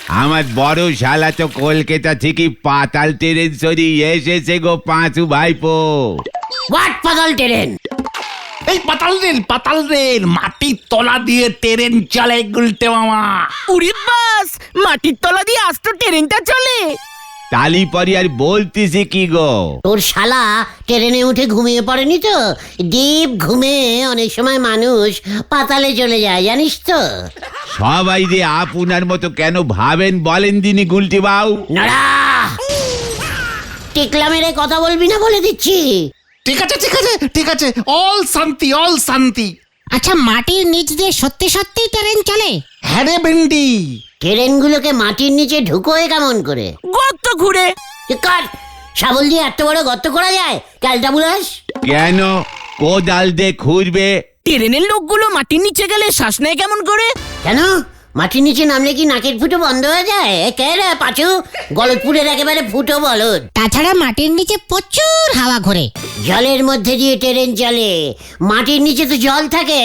আমার বড় শালা তো কলকাতা থেকে পাতাল ট্রেন সরিয়ে এসেছে গো পাঁচু ভাইপো। হোয়াট পাতাল ট্রেন? এই পাতাল রেল মাটির তলা দিয়ে ট্রেন চলে গুলটে মামা। উড়ি বাস, মাটির তলা দিয়ে আজ তো ট্রেনটা চলে। তালি পরি আর বলতেছি কি গো, তোর শালা ট্রেনে উঠে ঘুমিয়ে পড়েনি তো? ডিপ ঘুমে অনেক সময় মানুষ পাতালে চলে যায়, জানিস তো? সবাই যে আপনার মতো কেন ভাবেন বলেন দিনি গুলটি বাউ। নড়া, টিকলা মেরে কথা বলবি না বলে দিচ্ছি। ঠিক আছে অল শান্তি। আচ্ছা, মাটির নিচ দিয়ে সত্যি সত্যি ট্রেন চলে? হ্যাঁ রে ভেন্ডি। ট্রেনগুলোকে মাটির নিচে ঢুকোয় কেমন করে? গর্ত ঘুরে। কার শাবল দিয়ে এত বড় গর্ত করা যায়? ক্যালটা বুলাস কেন কোদাল দিয়ে খুঁড়বে? ট্রেনের লোকগুলো মাটির নিচে গেলে শ্বাস নেয় কেমন করে? কেন? মাটির নিচে নামলে কি নাকের ফুটো বন্ধ হয়ে যায়? কে রে পাঁচু? গলতপুরের একেবারে ফুটো বলদ। তাছাড়া মাটির নিচে প্রচুর হাওয়া ঘোরে। জলের মধ্যে দিয়ে ট্রেন চলে, মাটির নিচে তো জল থাকে।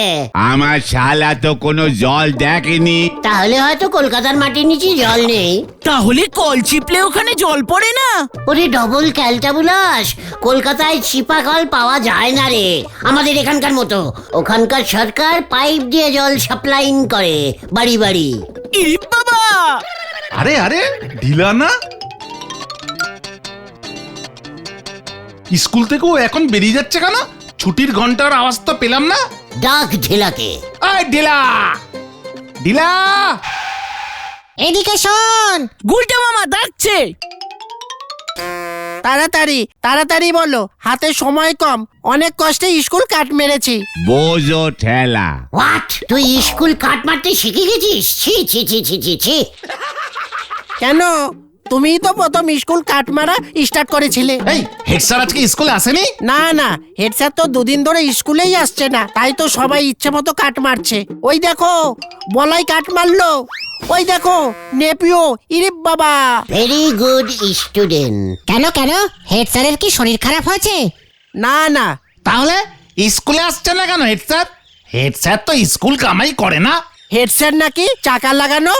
আমার শালা তো কোনো জল দেখেনি। তাহলে হয়তো কলকাতার মাটির নিচে জল নেই। তাহলে কল চিপলে ওখানে জল পড়ে না? ওরে ডবল ক্যালটা বুলাস, কলকাতায় চিপা কল পাওয়া যায় না রে আমাদের এখানকার মতো। ওখানকার সরকার পাইপ দিয়ে জল সাপ্লাইং করে বাড়ি বাড়ি। ইরি বাবা! আরে ঢিলা না? স্কুল থেকেও এখন বেরিয়ে যাচ্ছে কেন? ছুটির ঘন্টার আওয়াজ তো পেলাম না। ডাক ঢেলাকে। আয় ঢিলা এদিকে শোন। গুলটা মামা ডাকছে। তাড়াতাড়ি বলো, হাতে সময় কম। অনেক কষ্টে স্কুল কাট মেরেছি। বোঝো ঠেলা। হোয়াট? তুই স্কুল কাট মারতে শিখে গেছিস? ছি ছি ছি ছি ছি ছি। কেন? তুমিই তো প্রথম স্কুল কাট মারা স্টার্ট করেছিলে। এই হেড স্যার আজকে স্কুলে আসেনি? না, হেড স্যার তো দুদিন ধরে স্কুলেই আসছে না, তাই তো সবাই ইচ্ছে মতো কাট মারছে। ওই দেখো বলাই কাট মারলো, ওই দেখো নেপিও। ইরে বাবা! Very good student. কেন হেড স্যারের কি শরীর খারাপ হয়েছে? না। তাহলে স্কুলে আসছে না কেন হেড স্যার তো স্কুল কামাই করে না। হেড স্যার নাকি চাকা লাগানো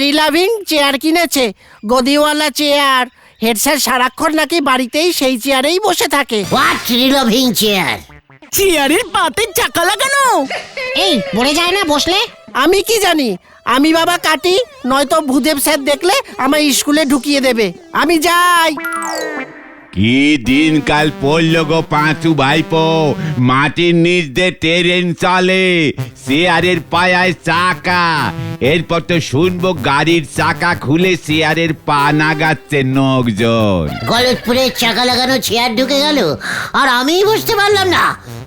রিলাভিং চেয়ার কিনেছে, গদিওয়ালা চেয়ার। হেড স্যার সারাক্ষণ নাকি বাড়িতেই সেই চেয়ারেই বসে থাকে। What revolving chair? চেয়ারের পাতে চাকা লাগানো। এই পড়ে যায় না বসলে? আমি কি জানি, আমি বাবা কাটি, নয়তো ভূদেব স্যার দেখলে আমার স্কুলে ঢুকিয়ে দেবে। আমি যাই। কি দিনকাল পড়লো গো পাঁচু ভাইপো। মাটির নিচ দিয়ে ট্রেন চলে, চেয়ারের পায়ায় চাকা। এরপর তো শুনবো গাড়ির চাকা খুলে চেয়ারের পা নাগাচ্ছে লোকজন। গলতপুরের চাকা লাগানো চেয়ার ঢুকে গেল আর আমি বুঝতে পারলাম না।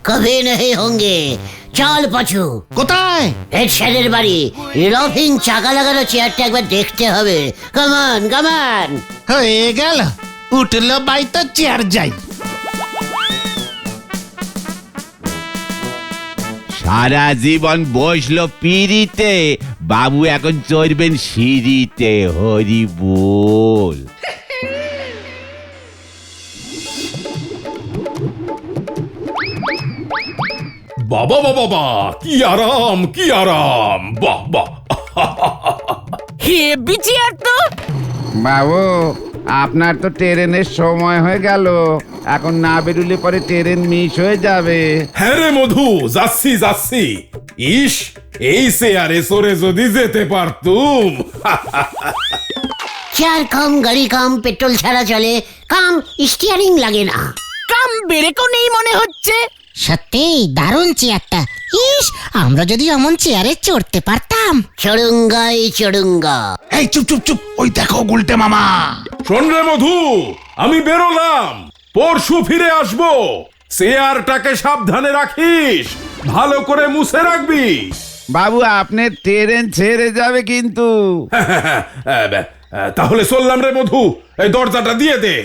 কবে নেই হোঙ্গে। চল পাছু। কোথায়? হেড স্যারের বাড়ি। রিলভিং চাকা লাগানো চেয়ারটা একবার দেখতে হবে। কামান। হয়ে গেল, উঠলো বাই তো চেয়ার যাই। সারা জীবন বসলো পিড়িতে, বাবু এখন চড়বেন সিঁড়িতে। হরি বল। বাবা কি আরাম বাহ। হেভি চেয়ার তো। বাবু আপনার তো ট্রেনের সময় হয়ে গেল, এখন না বেরুলে পরে ট্রেন মিস হয়ে যাবে। হ্যাঁ রে মধু, যাচ্ছি। ইস, এই চেয়ারে সরে যদি যেতে পারতুম। চেয়ার কম, গাড়ি কম, পেট্রোল ছাড়া চলে, কাম স্টিয়ারিং লাগে না। কাম ব্রেকও নেই মনে হচ্ছে। সত্যি দারুণ চেয়ারটা। ইস, আমরা যদি এমন চেয়ারে চড়তে পারতাম। চড়ুঙ্গা। এই চুপ, ওই দেখো গুলটে মামা। শোন রে মধু, আমি বেরোলাম, পরশু ফিরে আসবো। চেয়ারটাকে সাবধানে রাখিস, ভালো করে মুছে রাখবি। বাবু আপনার ট্রেন ছেড়ে যাবে কিন্তু। তাহলে চললাম রে মধু, এই দরজাটা দিয়ে দে।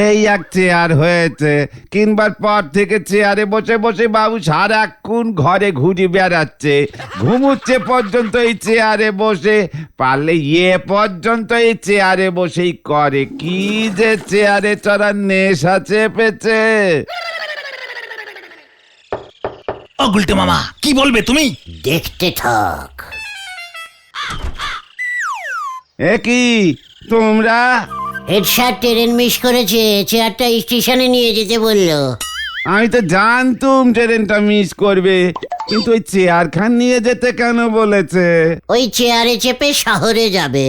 এই এক চেয়ার হয়েছে, কিনবার পর থেকে চেয়ারে বসে বসে বাবু সারাক্ষণ ঘরে ঘুরে বেড়াচ্ছে, ঘুমুচ্ছে পর্যন্ত এই চেয়ারে বসে, পারলে পর্যন্ত এই চেয়ারে বসেই করে। কি যে চেয়ারে চড়ার নেশা চেপেছে। ও গুলটে মামা কি বলবে তুমি? দেখতে থাক। এ কি তোমরা? হেড স্যার ট্রেন মিস করেছে, চেয়ারটা স্টেশনে নিয়ে যেতে বললো। আমি তো জানতুম ট্রেনটা মিস করবে, কিন্তু ওই চেয়ার খান নিয়ে যেতে কেন বলেছে? ওই চেয়ারে চেপে শহরে যাবে।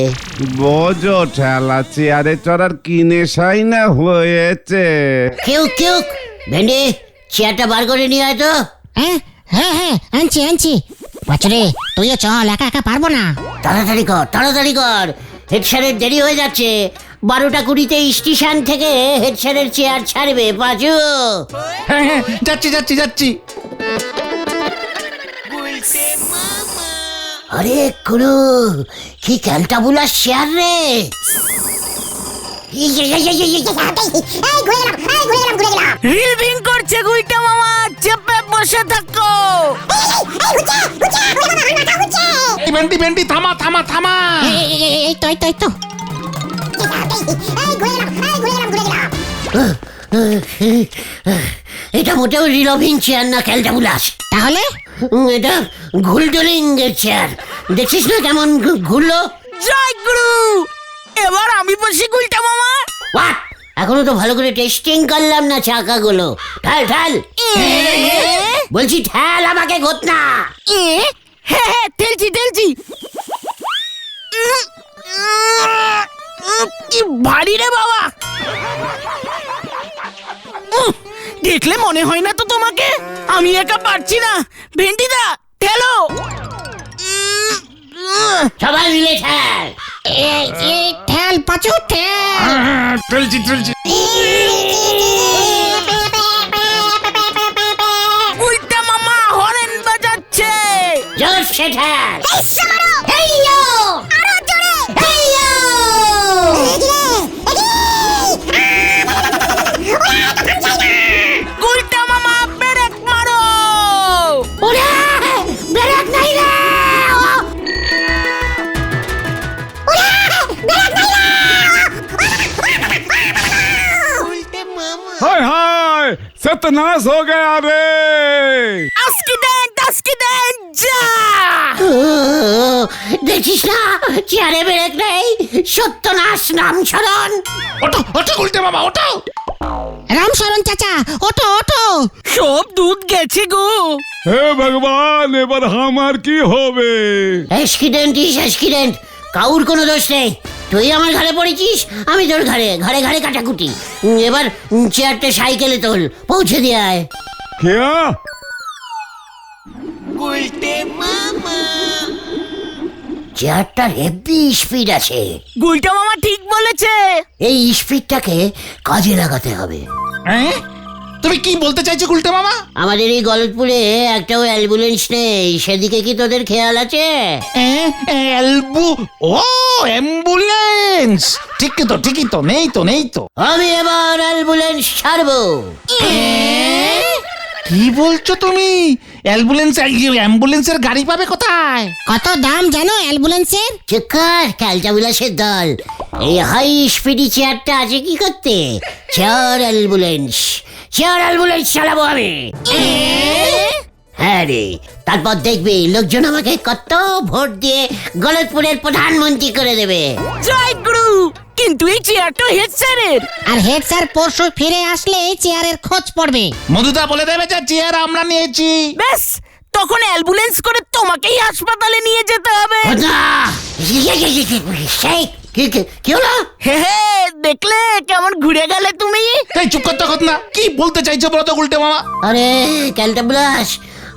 বোঝো ঠেলা, চেয়ারে চড়ার কি নেশাই না হয়েছে। কেউ কেউ ভেন্ডি, চেয়ারটা বার করে নিয়ে আয় তো। হ্যাঁ হ্যাঁ হ্যাঁ, আনছি আনছি। বাচ্চারে তুইও চল, একা একা পারবো না। তাড়াতাড়ি কর, তাড়াতাড়ি কর, হেড স্যারের দেরি হয়ে যাচ্ছে। 12টা 20 স্টেশন থেকে হেড স্যারের চেয়ার ছাড়বে। পাঁচু, হ্যাঁ হ্যাঁ, যাচ্ছি যাচ্ছি যাচ্ছি। আরে গুরু, কি ক্যালটা বুলার চেয়ার রে। রিলভিং করছে গুলটা মামা, চেপে বসে থাকো। এই ভেন্ডি ভেন্ডি থামা থামা থামা। এই তো এই তো এই তো। এটা মোটেও রিলভিং চেয়ার না, ক্যালটা বুলাস। তাহলে এটা ঘুলডলিং এর চেয়ার। দেখছিস না কেমন ঘুরলো? জয় গুরু, এবার আমি বসি গুলটা মামা। হোয়াট? এখনো তো ভালো করে টেস্টিং করলাম না চাকাগুলো। ঠাল ঠাল বলছি, ঠাল আমাকে ঘটনা। হ্যাঁ হ্যাঁ, ঠেলছি ঠেলছি। কি ভারী রে বাবা। দেখলে মনে হয় না তো তোমাকে আমি একা পারছি না। ভেন্ডিদা ঠেলো। সবাই মিলে ঠাল। এই ঠেল পাচু ঠেল। চলছি চলছি। উল্টা মামা হরেন বাজাচ্ছে। জোরসে ঠাল। উল্টা মামা ব্রেক মারো। ওরে ব্রেক নাই রে। हाय हाय, सत्यानाश हो गया रे। আস্কিডেন্ট যা। দেখছিস না চেয়ারে ব্রেক নেই। সত্যনাশ নাম স্মরণ। ওঠো ওঠো গুলটে মামা ওঠো। রামশরণ চাচা ওঠো ওঠো। সব দুধ গেছে গো। হে ভগবান, এবার আমার কি হবে? অ্যাক্সিডেন্ট ইস অ্যাক্সিডেন্ট, কাউর কোনো দোষ নেই। তুই আমার ঘরে পড়েছিস, আমি তোর ঘরে ঘরে ঘরে কাটাকুটি। এবার চেয়ারটা সাইকেলে তোল, পৌঁছে দিয়ে আয়। क्या? চেয়ারটার হেভি স্পিড আছে। গুলটা মামা ঠিক বলেছে। এই স্পিডটাকে কাজে লাগাতে হবে। হ্যাঁ তুমি কি বলতে চাইছো গুলটে মামা? আমাদের এই গলতপুরে একটাও অ্যাম্বুলেন্স নেই, সেদিকে কি তোদের খেয়াল আছে? এলবু ও অ্যাম্বুলেন্স, ঠিকই তো ঠিকই তো, নেই তো নেই তো। আমি এবার অ্যাম্বুলেন্স ছাড়বো। কি বলছো তুমি? অ্যাম্বুলেন্সের গাড়ি পাবে কোথায়? কত দাম জানো অ্যাম্বুলেন্সের? চিকার ক্যালটা বিলাসের দল, এই হাই স্পিডি চেয়ারটা আছে কি করতে? চেয়ার অ্যাম্বুলেন্স চালাবো আমি। হ্যাঁ রে, তারপর দেখবি লোকজন আমাকে কত ভোট দিয়ে গলতপুরের প্রধানমন্ত্রী করে দেবে। জয় গুরু, কিন্তু এই চেয়ারটা হেড স্যারের। আর হেড স্যার পরশু ফিরে আসলে এই চেয়ারের খোঁজ পড়বে। মধুদা বলে দেবে যে চেয়ার আমরা নিয়েছি। ব্যাস, তখন অ্যাম্বুলেন্স করে তোমাকেই হাসপাতালে নিয়ে যেতে হবে। খোদা! সেই কি হলো? হে হে, দেখলে কেমন ঘুরে গেলে তুমি। এই চুপ করতে কথা না, কি বলতে চাইছো বলো তো গুলটে মামা? আরে ক্যালটা ব্লাস,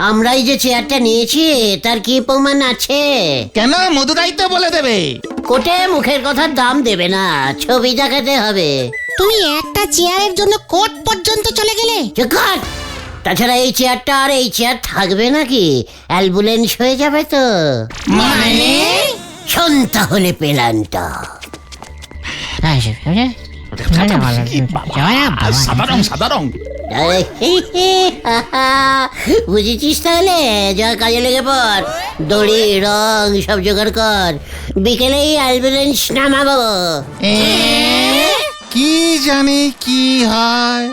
আমরাই যে চেয়ারটা নিয়েছি তার কি প্রমাণ আছে? কেন? মধুদাই তো বলে দেবে। কোটে মুখের কথার দাম দেবে না, ছবি দেখাতে হবে। তুমি একটা চেয়ারের জন্য কোর্ট পর্যন্ত চলে গেলে। চুপ কর। তাছাড়া এই চেয়ারটা আর এই চেয়ার থাকবে নাকি? অ্যাম্বুলেন্স হয়ে যাবে তো। মানে শোন তাহলে পেলানটা। সাদা রং। বুঝেছিস তাহলে? যা কাজে লেগে পড়, দড়ি রং সব জোগাড় কর, বিকেলেই অ্যাম্বুলেন্স নামাবো। কি জানি কি হয়।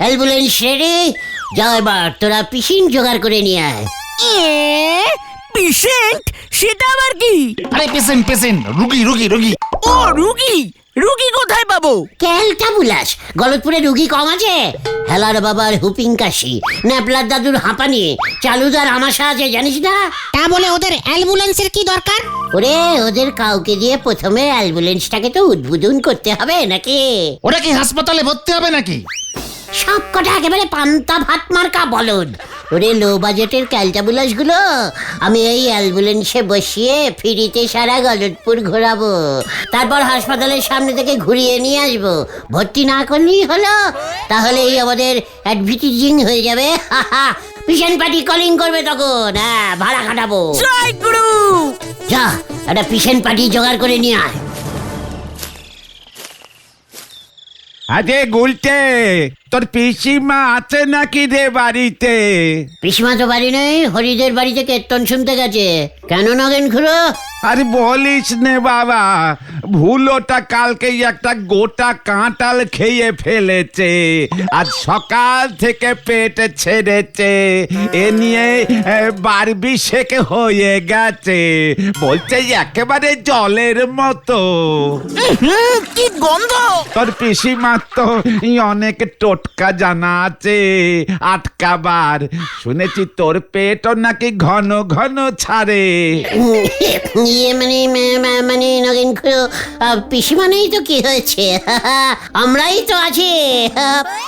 অ্যাম্বুলেন্স রেডি, যা এবার তোরা পিসিন জোগাড় করে নিয়ে আয়। পেশেন্ট সেটা আবার কি? আরে পেশেন্ট পেশেন্ট, রুগী রুগী রুগী। ও রুগী, রুগী কোথায় পাবো? ক্যালটা বুলাস, গলতপুরে রুগী কম আছে? হেলার বাবার হুপিং কাশি, ন্যাপলার দাদুর হাঁপানি, চালুদার আমাশা আছে জানিস না? তা বলে ওদের অ্যাম্বুলেন্সের কি দরকার? ওরে ওদের কাউকে দিয়ে প্রথমে অ্যাম্বুলেন্সটাকে তো উদ্বোধন করতে হবে নাকি? ওরা কি হাসপাতালে ভর্তি হবে নাকি? সব কটা একেবারে পান্তা ভাত মার্কা বলদ। ওরে লো বাজেটের ক্যালটাবুলাস গুলো আমি এই অ্যাম্বুলেন্সে বসিয়ে ফ্রিতে সারা গলতপুর ঘোরাবো, তারপর হাসপাতালের সামনে থেকে ঘুরিয়ে নিয়ে আসবো। ভর্তি না করলেই হলো, তাহলেই আমাদের অ্যাডভার্টাইজিং হয়ে যাবে। পেশেন্ট পার্টি কলিং করবে তখন, হ্যাঁ ভাড়া খাটাবো। জয় গুরু। যা একটা পেশেন্ট পার্টি জোগাড় করে নিয়ে আয়। আরে গুলটে, তোর পিসিমা আছে নাকি রে বাড়িতে? পিসমা তো বাড়ি নেই, হরিদের বাড়িতে কীর্তন শুনতে গেছে। কেন নগেন খুড়ো? আরে বলিস নে বাবা, ভুলোটা কালকে একটা গোটা কাঁঠাল খেয়ে ফেলেছে, আজ সকাল থেকে পেট ছেড়েছে, এ নিয়ে বারবিশেক হয়ে গেছে, বলছে একেবারে জলের মতো। কি গন্ধ! তোর পিসিমার তো অনেক টোটকা জানা আছে আটকাবার, শুনেছি তোর পেটও নাকি ঘন ঘন ছাড়ে। ইয়ে মানে নগেন খুড়ো, পিসিমা নেই তো কি হয়েছে? আমরাই তো আছি।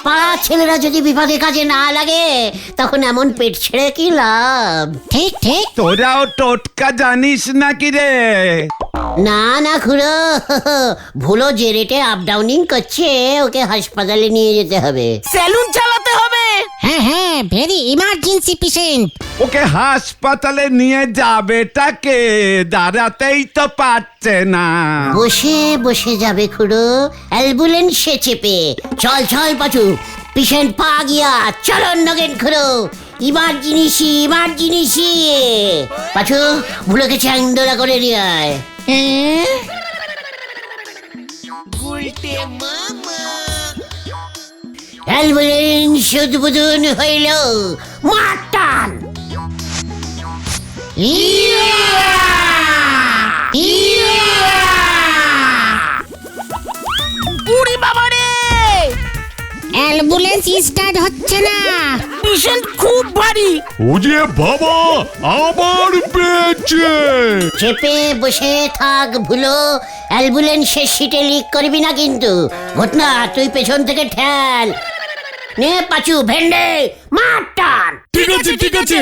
পাড়া ছেলেরা যদি বিপদে কাজে না লাগে তখন এমন পেট ছেড়ে কি লাভ? ঠিক ঠিক। তোরাও টোটকা জানিস নাকি রে? না না খুড়ো, ভুলো যে রেটে আপ ডাউনিং করছে ওকে হাসপাতালে নিয়ে যেতে হবে। সেলুন চালাতে হবে। হ্যাঁ হ্যাঁ, ভেরি ইমার্জেন্সি পেশেন্ট। ওকে হাসপাতালে নিয়ে যাবেটাকে দাঁড়াতেই তো পারছে না। বসে বসে যাবে খুড়ো, অ্যাম্বুলেন্সে চেপে। চল চল পাচু, পেশেন্ট পা গিয়া, চলো নগেন খুড়ো। Emergency emergency. পাচু ভুলোকে চ্যাংদোলা করে নিয়ে আয়। অ্যাম্বুলেন্স উদ্বোধন হইল, মাটান। উড়ি বাবা রে! অ্যাম্বুলেন্স স্টার্ট হচ্ছে না। পেশেন্ট খুব ভারী। ও যে বাবা, আবার পেয়েছে। চেপে বসে থাক ভুলো, অ্যাম্বুলেন্সের সিটে লিক করবি না কিন্তু। ঘটনা তুই পেছন থেকে ঠেল। নে পাচু, ভেন্ডে মাটান। ঠিক আছে ঠিক আছে।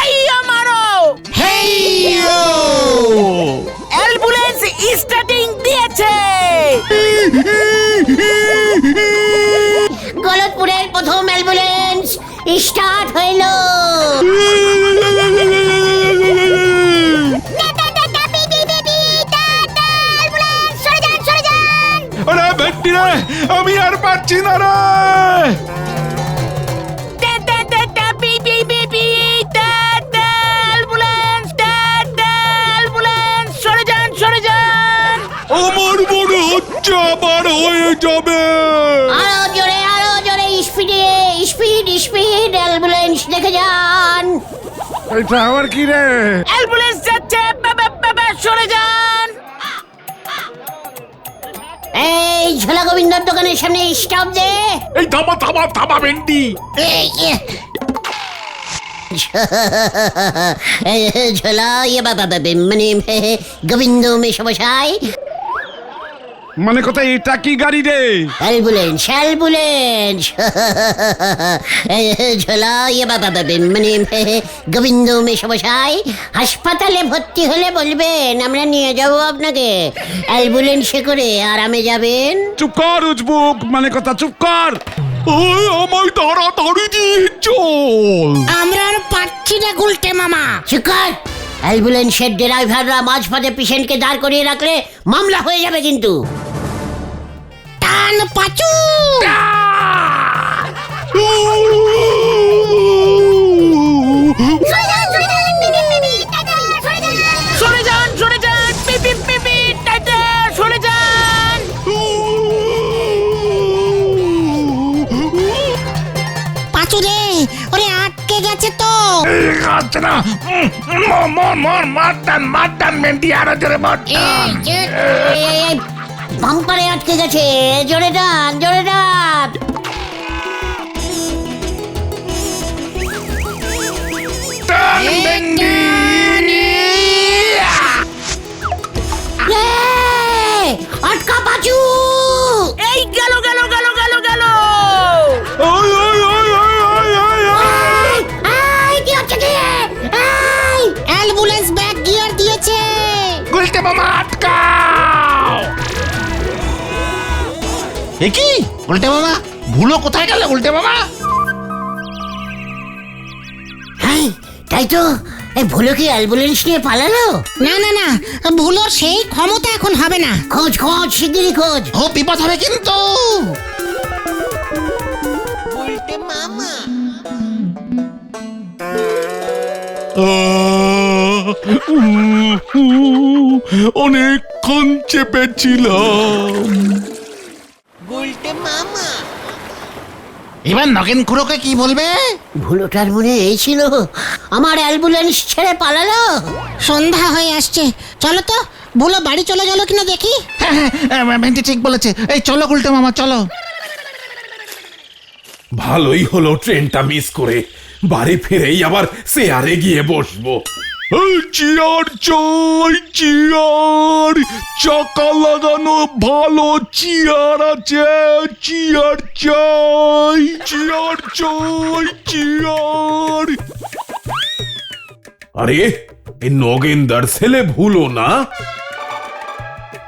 এই আমারও অ্যাম্বুলেন্স স্টার্টিং দিয়েছে। গলতপুরের প্রথম অ্যাম্বুলেন্স স্টার্ট হইল। আরে ভেট্টি রে, আমি আর পারছি না রে। আমার মনে হচ্ছে আবার হয়ে যাবে। আরো জোরে স্পিডে, স্পিড স্পিড। অ্যাম্বুলেন্স দেখে যান। এটা আবার কি রে? অ্যাম্বুলেন্স যাচ্ছে, বাবা সরে যান। এই ঝোলা গোবিন্দর দোকানের সামনে স্টপ দে। এই থামা থামা থামা ভেন্ডি। ঝোলা ইয়ে বাবা মানে গোবিন্দ মেশমশাই। মানে কথা এটা কি গাড়ি রে? Ambulance ambulance. ঝোলা ইয়ে বাবা মানে গোবিন্দ মেশমশাই, হাসপাতালে ভর্তি হলে বলবেন, আমরা নিয়ে যাব আপনাকে। অ্যাম্বুলেন্সে করে আরামে যাবেন। চুপ কর উজবুক, মানে কথা চুপ কর। ওই আমায় তাড়াতাড়ি দিয়ে চল। আমরা আর পাচ্ছি না গুলটে মামা। চিকার, অ্যাম্বুলেন্সের ড্রাইভাররা মাঝপথে পেশেন্টকে দাঁড় করিয়ে রাখলে মামলা হয়ে যাবে কিন্তু। টান পাচু। সরে যান, সরে যান, পিপি পিপি, টাটা, সরে যান। আচ্ছা না মারটান ভেন্ডি আরো জোরে মারটান। বাম্পারে আটকে গেছে, জোরে টান জোরে টান। টান ভেন্ডি। আটকা পাচু। এই গেল গেল গেল গেল গেল। ওই ওই ওই ওই ওই ওই কি হচ্ছে কি? অ্যাম্বুলেন্স ব্যাক গিয়ার দিয়েছে। গুলটে মামা আটকাও। এ কি উল্টে মামা, ভুলো কোথায় গেল উল্টে মামা? হ্যাঁ তাই তো, এই ভুলো কি অ্যাম্বুলেন্স নিয়ে পালালো? না না না, ভুলোর সেই ক্ষমতা এখন হবে না। খোঁজ খোঁজ শিগগিরই খোঁজ। ও বিপদ হবে কিন্তু। অনেকক্ষণ চেপেছিলাম। এবার নগেন খুড়োকে কি বলবে? ভুলোটার মনে এই ছিল আমার অ্যাম্বুলেন্স ছেড়ে পালালো। সন্ধ্যা হয়ে আসছে, চলো তো ভুলো বাড়ি চলে গেল কিনা দেখি। হ্যাঁ ভেন্টি ঠিক বলেছে, এই চলো গুলটে মামা চলো। ভালোই হলো ট্রেনটা মিস করে, বাড়ি ফিরেই আবার চেয়ারে গিয়ে বসবো। চেয়ার চাই, চেয়ার চাকা লাগানো ভালো চেয়ার আছে, চেয়ার চাই, চেয়ার চাই, চেয়ার। আরে এই নগেন্দার ছেলে ভুলো না,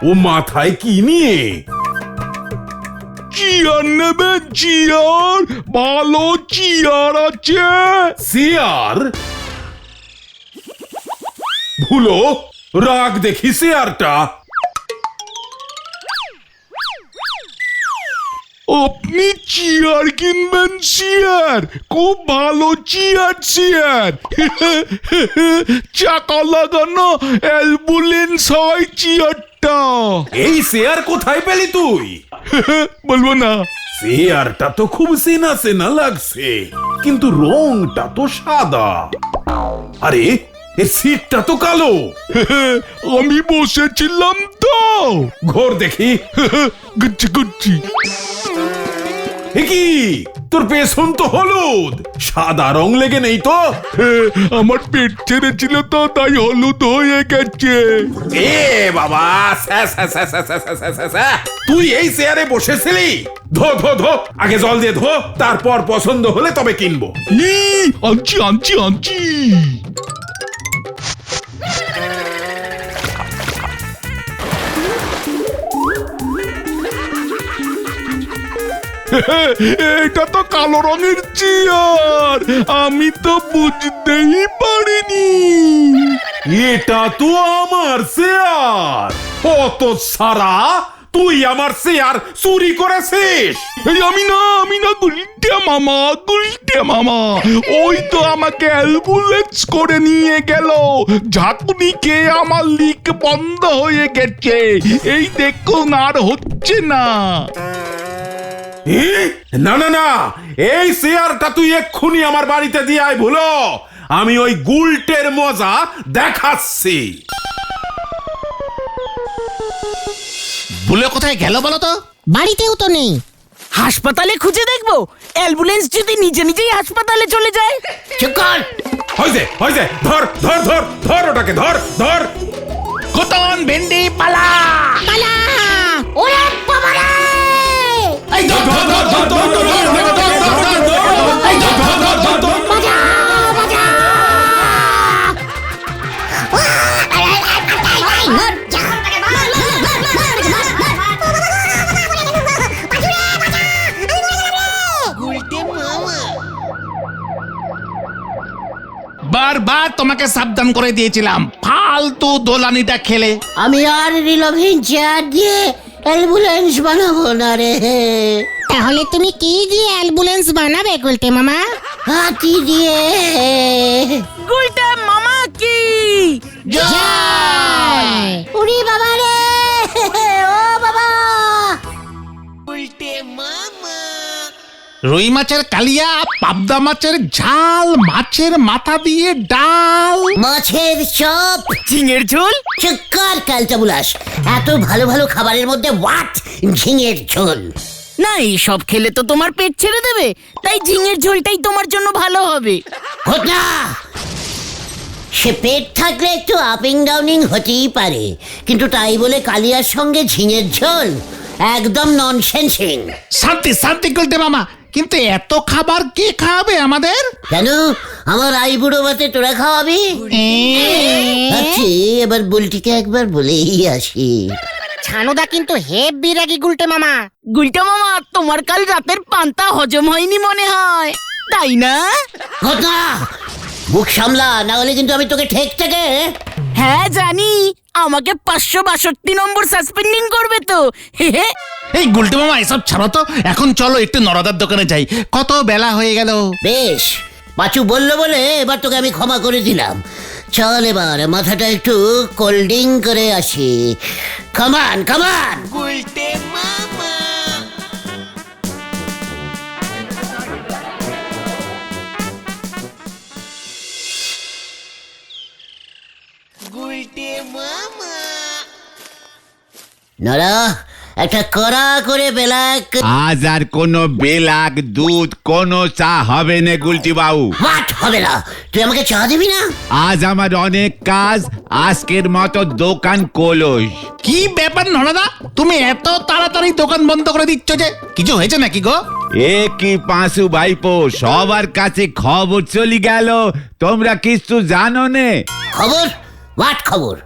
ও মাথায় কি নিয়ে? চেয়ার নেবে, চেয়ার ভালো চেয়ার আছে। চেয়ার ভুলো, রাগ দেখি চেয়ারটা। আপনি চেয়ার কিনবেন? চেয়ার খুব ভালো চেয়ার, চেয়ার চাকা লাগানো অ্যাম্বুলেন্স হয় চেয়ারটা। এই চেয়ার কোথায় পেলি তুই? বলবো না। চেয়ারটা তো খুব চেনা চেনা লাগছে, কিন্তু রংটা তো সাদা। আরে এর সিটটা তো কালো। আমি বসেছিলাম তো। ঘোর দেখি। গুচ্ছি গুচ্ছি। কি তোর পেছন তো হলুদ, সাদা রং লেগে নেই তো? আমার পেট ছেড়েছিল তো, তাই হলুদ হয়ে গেছে। এ বাবা, তুই এই চেয়ারে বসেছিলি? ধো ধো ধো, আগে জল দিয়ে ধো, তারপর পছন্দ হলে তবে কিনবো। আনছি আনছি আনছি। এটা তো কালো রঙের চেয়ার, আমি তো বুঝতেই পারিনি। এটা তো আমার চেয়ার। কত সারা, তুই আমার চেয়ার চুরি করেছিস? আমি না গুলটে মামা, গুলটে মামা ওই তো আমাকে অ্যাম্বুলেন্স করে নিয়ে গেল। ঝাঁকুনি খেয়ে আমার লিক বন্ধ হয়ে গেছে, এই দেখুন আর হচ্ছে না। না না না, এই চেয়ারটা তুই এক্ষুনি আমার বাড়িতে দিয়ে আয় ভুলো, আমি ওই গুলটের মজা দেখাচ্ছি। ভুলো কোথায় গেল বলো তো? বাড়িতেও তো নেই। হাসপাতালে খুঁজে দেখবো, অ্যাম্বুলেন্স যদি নিজে নিজেই হাসপাতালে চলে যায়। চুপ কর। হয়েছে, ধর ধর ধর ধর, ওটাকে ধর ধর। কোতন ভেন্ডি পালা পালা। ওরে বাবা রে! এই ধর ধর ধর ধর ধর ধর ধর এই ধর ধর ধর ধর ধর। বারবার তোমাকে সাবধান করে দিয়েছিলাম, ফালতু দোলানিটা খেলে। আমি আর রিলোভিং চেয়ার দিয়ে অ্যাম্বুলেন্স বানাবো না রে। তাহলে তুমি কি দিয়ে অ্যাম্বুলেন্স বানাবে গুলটে মামা? হাতি দিয়ে। গুলটে মামা কি জয়। উড়ি বাবা রে, ও বাবা। রুই মাছের কালিয়া, পাবদা মাছের ঝাল, মাছের মাথা দিয়ে ডাল। মাছের চপ, ঝিঙের ঝোল। চুক্কার ক্যালটা বুলাস, এত ভালো ভালো খাবারের মধ্যে হোয়াট ঝিঙের ঝোল? না সব খেলে তো তোমার পেট ছেড়ে দেবে, তাই ঝিঙের ঝোলটাই তোমার জন্য ভালো হবে। ঘটনা, সে পেট থাকলে একটু আপিং ডাউনিং হতেই পারে, কিন্তু তাই বলে কালিয়ার সঙ্গে ঝিঙের ঝোল একদম ননসেন্সিং। শান্তি শান্তি গুলটে মামা, কিন্তু এত খাবার কে খাওয়াবে আমাদের? কেন, আমার আইবুড়ো ভাতে তোরা খাওয়াবি? আচ্ছা, এবার বুলটিকে একবার বলেই আসি। ছানুদা কিন্তু হেব্বি রাগি গুলটে মামা। গুলটা মামা, তোমার কাল রাতের পান্তা হজম হয়নি মনে হয়, তাই না? ঘটনা, মুখ সামলা, না হলে কিন্তু আমি তোকে ঠেক থেকে। হ্যাঁ জানি, আমাকে 562 নম্বর সাসপেন্ডিং করবে তো। হে হে। এই গুলটে মামা এসব ছাড়ো তো, এখন চলো একটু নরদার দোকানে যাই, কত বেলা হয়ে গেল। বেশ, পাঁচু বললো বলে এবার তোকে আমি ক্ষমা করে দিলাম। চল এবার মাথাটা একটু কোল্ডিং করে আসি। কামান কামান। নরা, একটা কড়া করে বেলাক। আজ আর কোনো বেলাক দুধ কোনো চা হবে না গুলটি বাবু। হোয়াট হবে না? তুই আমাকে চা দিবি না? আজ আমার অনেক কাজ, আজকের মতো দোকান কলস। কি ব্যাপার নরদা, তুমি এত তাড়াতাড়ি দোকান বন্ধ করে দিচ্ছ যে? কিছু হয়েছে নাকি গো? এ কি পাঁচু ভাইপো, সবার কাছে খবর চলে গেল, তোমরা কিছু জানো নে? খবর? হোয়াট খবর?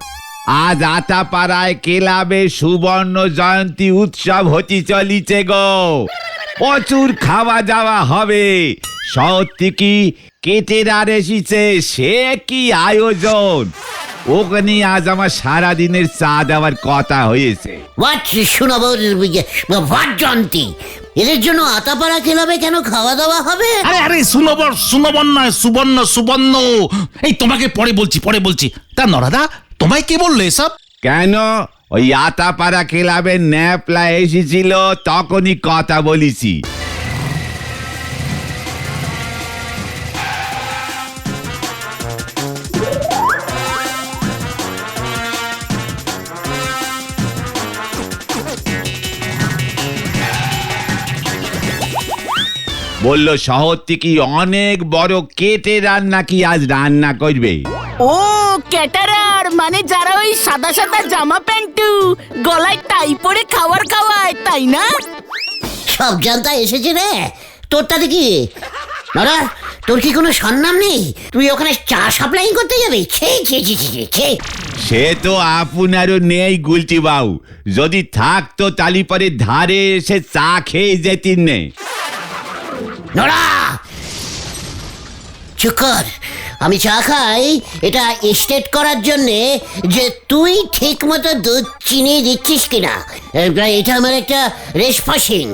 আজ আতাপাড়ায় ক্লাবে সুবর্ণ জয়ন্তী উৎসব হতে চলিছে গো। প্রচুর খাওয়া দাওয়া হবে। শহর থেকে কেটেরার এসেছে, সে কি আয়োজন! ওখানে আজ আমার সারাদিনের চা দেওয়ার কথা হয়েছে। হোয়াট শোনাবো? হোয়াট জয়ন্তী? এদের জন্য আতাপাড়া খেলাবে কেন খাওয়া দাওয়া হবে? আরে আরে সুনবর সুনবর নয়, সুবর্ণ সুবর্ণ। এই তোমাকে পরে বলছি। তা নরদা, তোমায় কে বললো এসব? কেন, ওই আতাপাড়া ক্লাবের ন্যাপলা এসেছিল, তখনই কথা বলেছি। বলল শহর থেকে অনেক বড় কেটে রান্না কি আজ রান্না করবে। ও ক্যাটারার, মানে যারা ওই সাদা সাদা জামা প্যান্টু গলায় টাই পরে খাবার খাওয়ায়, তাই না? সব জানতা এসেছে রে, তোরটা দেখি। নরা, তোর কি কোনো সন্ধান নেই? তুই ওখানে চা সাপ্লাই করতে যাবি? সে তো আপনারও নেই গুলটি বাবু, যদি থাকতো তালি পরে ধারে এসে চা খেয়ে যেতেন নে। নরা, চুপ কর। আমি চা খাই এটা স্টেট করার জন্যে যে তুই ঠিক মতো দুধ চিনি দিচ্ছিস কিনা, এটা আমার একটা রেস পাসিং।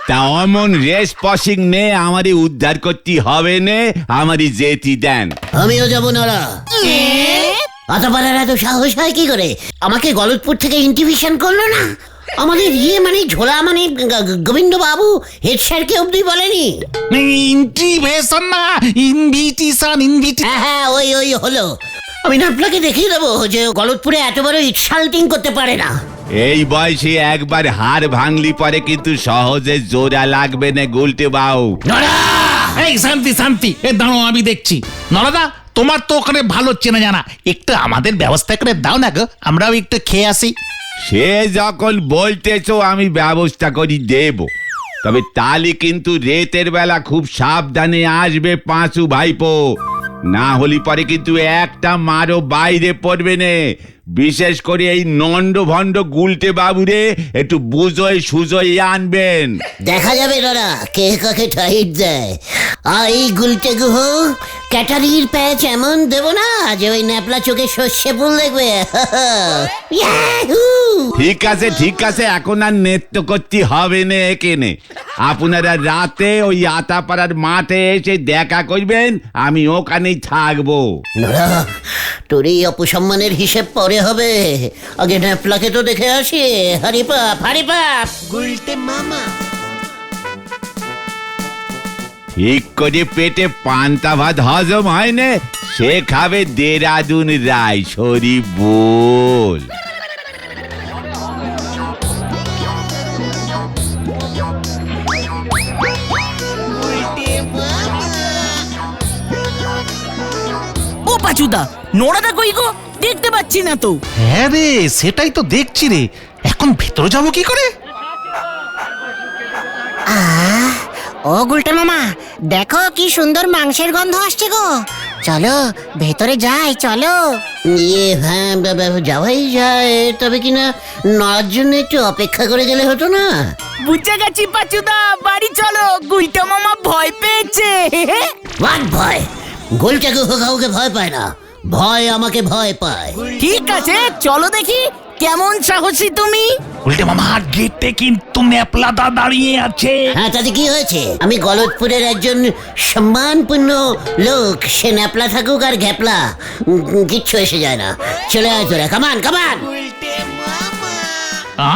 তা অমন রেস পসিং নে, আমারই উদ্ধার করতে হবে নে, আমারই যেতি দেন। আমিও যাবো নরা। আতাপাড়ার এত সাহস হয় কি করে? আমাকে গলতপুর থেকে ইনভিটেশন করলো না? আমাদের মানে ঝোলা মানে গোবিন্দ বাবু হেড স্যারকে অব্দি বলেনি? ইনভিটেশন না, ইনভিটেশন। হ্যাঁ ওই হলো। আমি না আপনাকে দেখিয়ে দেবো যে গলতপুরে এত বড় ইনসাল্টিং করতে পারে না। এই বয়সে একবার হাড় ভাঙলি পরে কিন্তু সহজে জোড়া লাগবে না গুলটে বাবু। এই শান্তি, এ দাঁড়ো আমি দেখছি। নরদা, তোমার তো ওখানে ভালো চেনা জানা, একটু আমাদের ব্যবস্থা করে দাও না গো, আমরাও একটু খেয়ে আসি। সে যখন বলতেছো আমি ব্যবস্থা করি দেব, তবে তালি কিন্তু রেতের বেলা খুব সাবধানে আসবে পাঁচু ভাইপো, না হলে পরে কিন্তু একটা মারও বাইরে পড়বে নে। বিশেষ করে এই নন্ড ভণ্ড গুলটে বাবুরে একটু বুঝোয় সুজোয় আনবেন। দেখা যাবে দাদা কে কাকে টাইট দেয়। এই গুলটে গুহ ক্যাটারির প্যাচ এমন দেব না যে ওই ন্যাপলা চোখে সর্ষে ফুল দেখবে। ঠিক আছে, এখন আর নৃত্য করতে হবে না এখানে। আপনারা রাতে ওই আতাপাড়ার মাঠে এসে দেখা করবেন, আমি ওখানেই থাকবো। নরা, তোর এই অপসম্মানের হিসেব পরে হবে, আগে ন্যাপলাকে তো দেখে আসি। হারিপাপ গুলটে মামা। ঠিক করে পেটে পান্তা ভাত হজম হয় না, সে খাবে দেরাদুন রায় সরি বল। ও পাচুদা, নোড়াটা কই গো? দেখতে পাচ্ছি না তো। হ্যাঁ রে, সেটাই তো দেখছি রে। এখন ভেতরে যাবো কি করে? ও গুলটে মামা, দেখো কি সুন্দর মাংসের গন্ধ আসছে গো। চলো ভেতরে যাই, চলো। হ্যাঁ যাওয়াই যায়, তবে কিনা নড়ার জন্য একটু অপেক্ষা করে গেলে হতো না? বুঝে গেছি পাচুদা, বাড়ি চলো, গুলটা মামা ভয় পেয়েছে। হোয়াট ভয়? গোলটা কাউকে ভয় পায় না, ভয় আমাকে ভয় পায়। ঠিক আছে, চলো দেখি কেমন সাহসী তুমি। উল্টে মামা, গেটে কিন্তু ন্যাপলাদা দাঁড়িয়ে আছে। হ্যাঁ, তাতে কি হয়েছে? আমি গলতপুরের একজন সম্মানপূর্ণ লোক, সে ন্যাপলা থাকুক আর ঘ্যাপলা, কিচ্ছু এসে যায় না। চলে আয় তোরা, কামান কামান।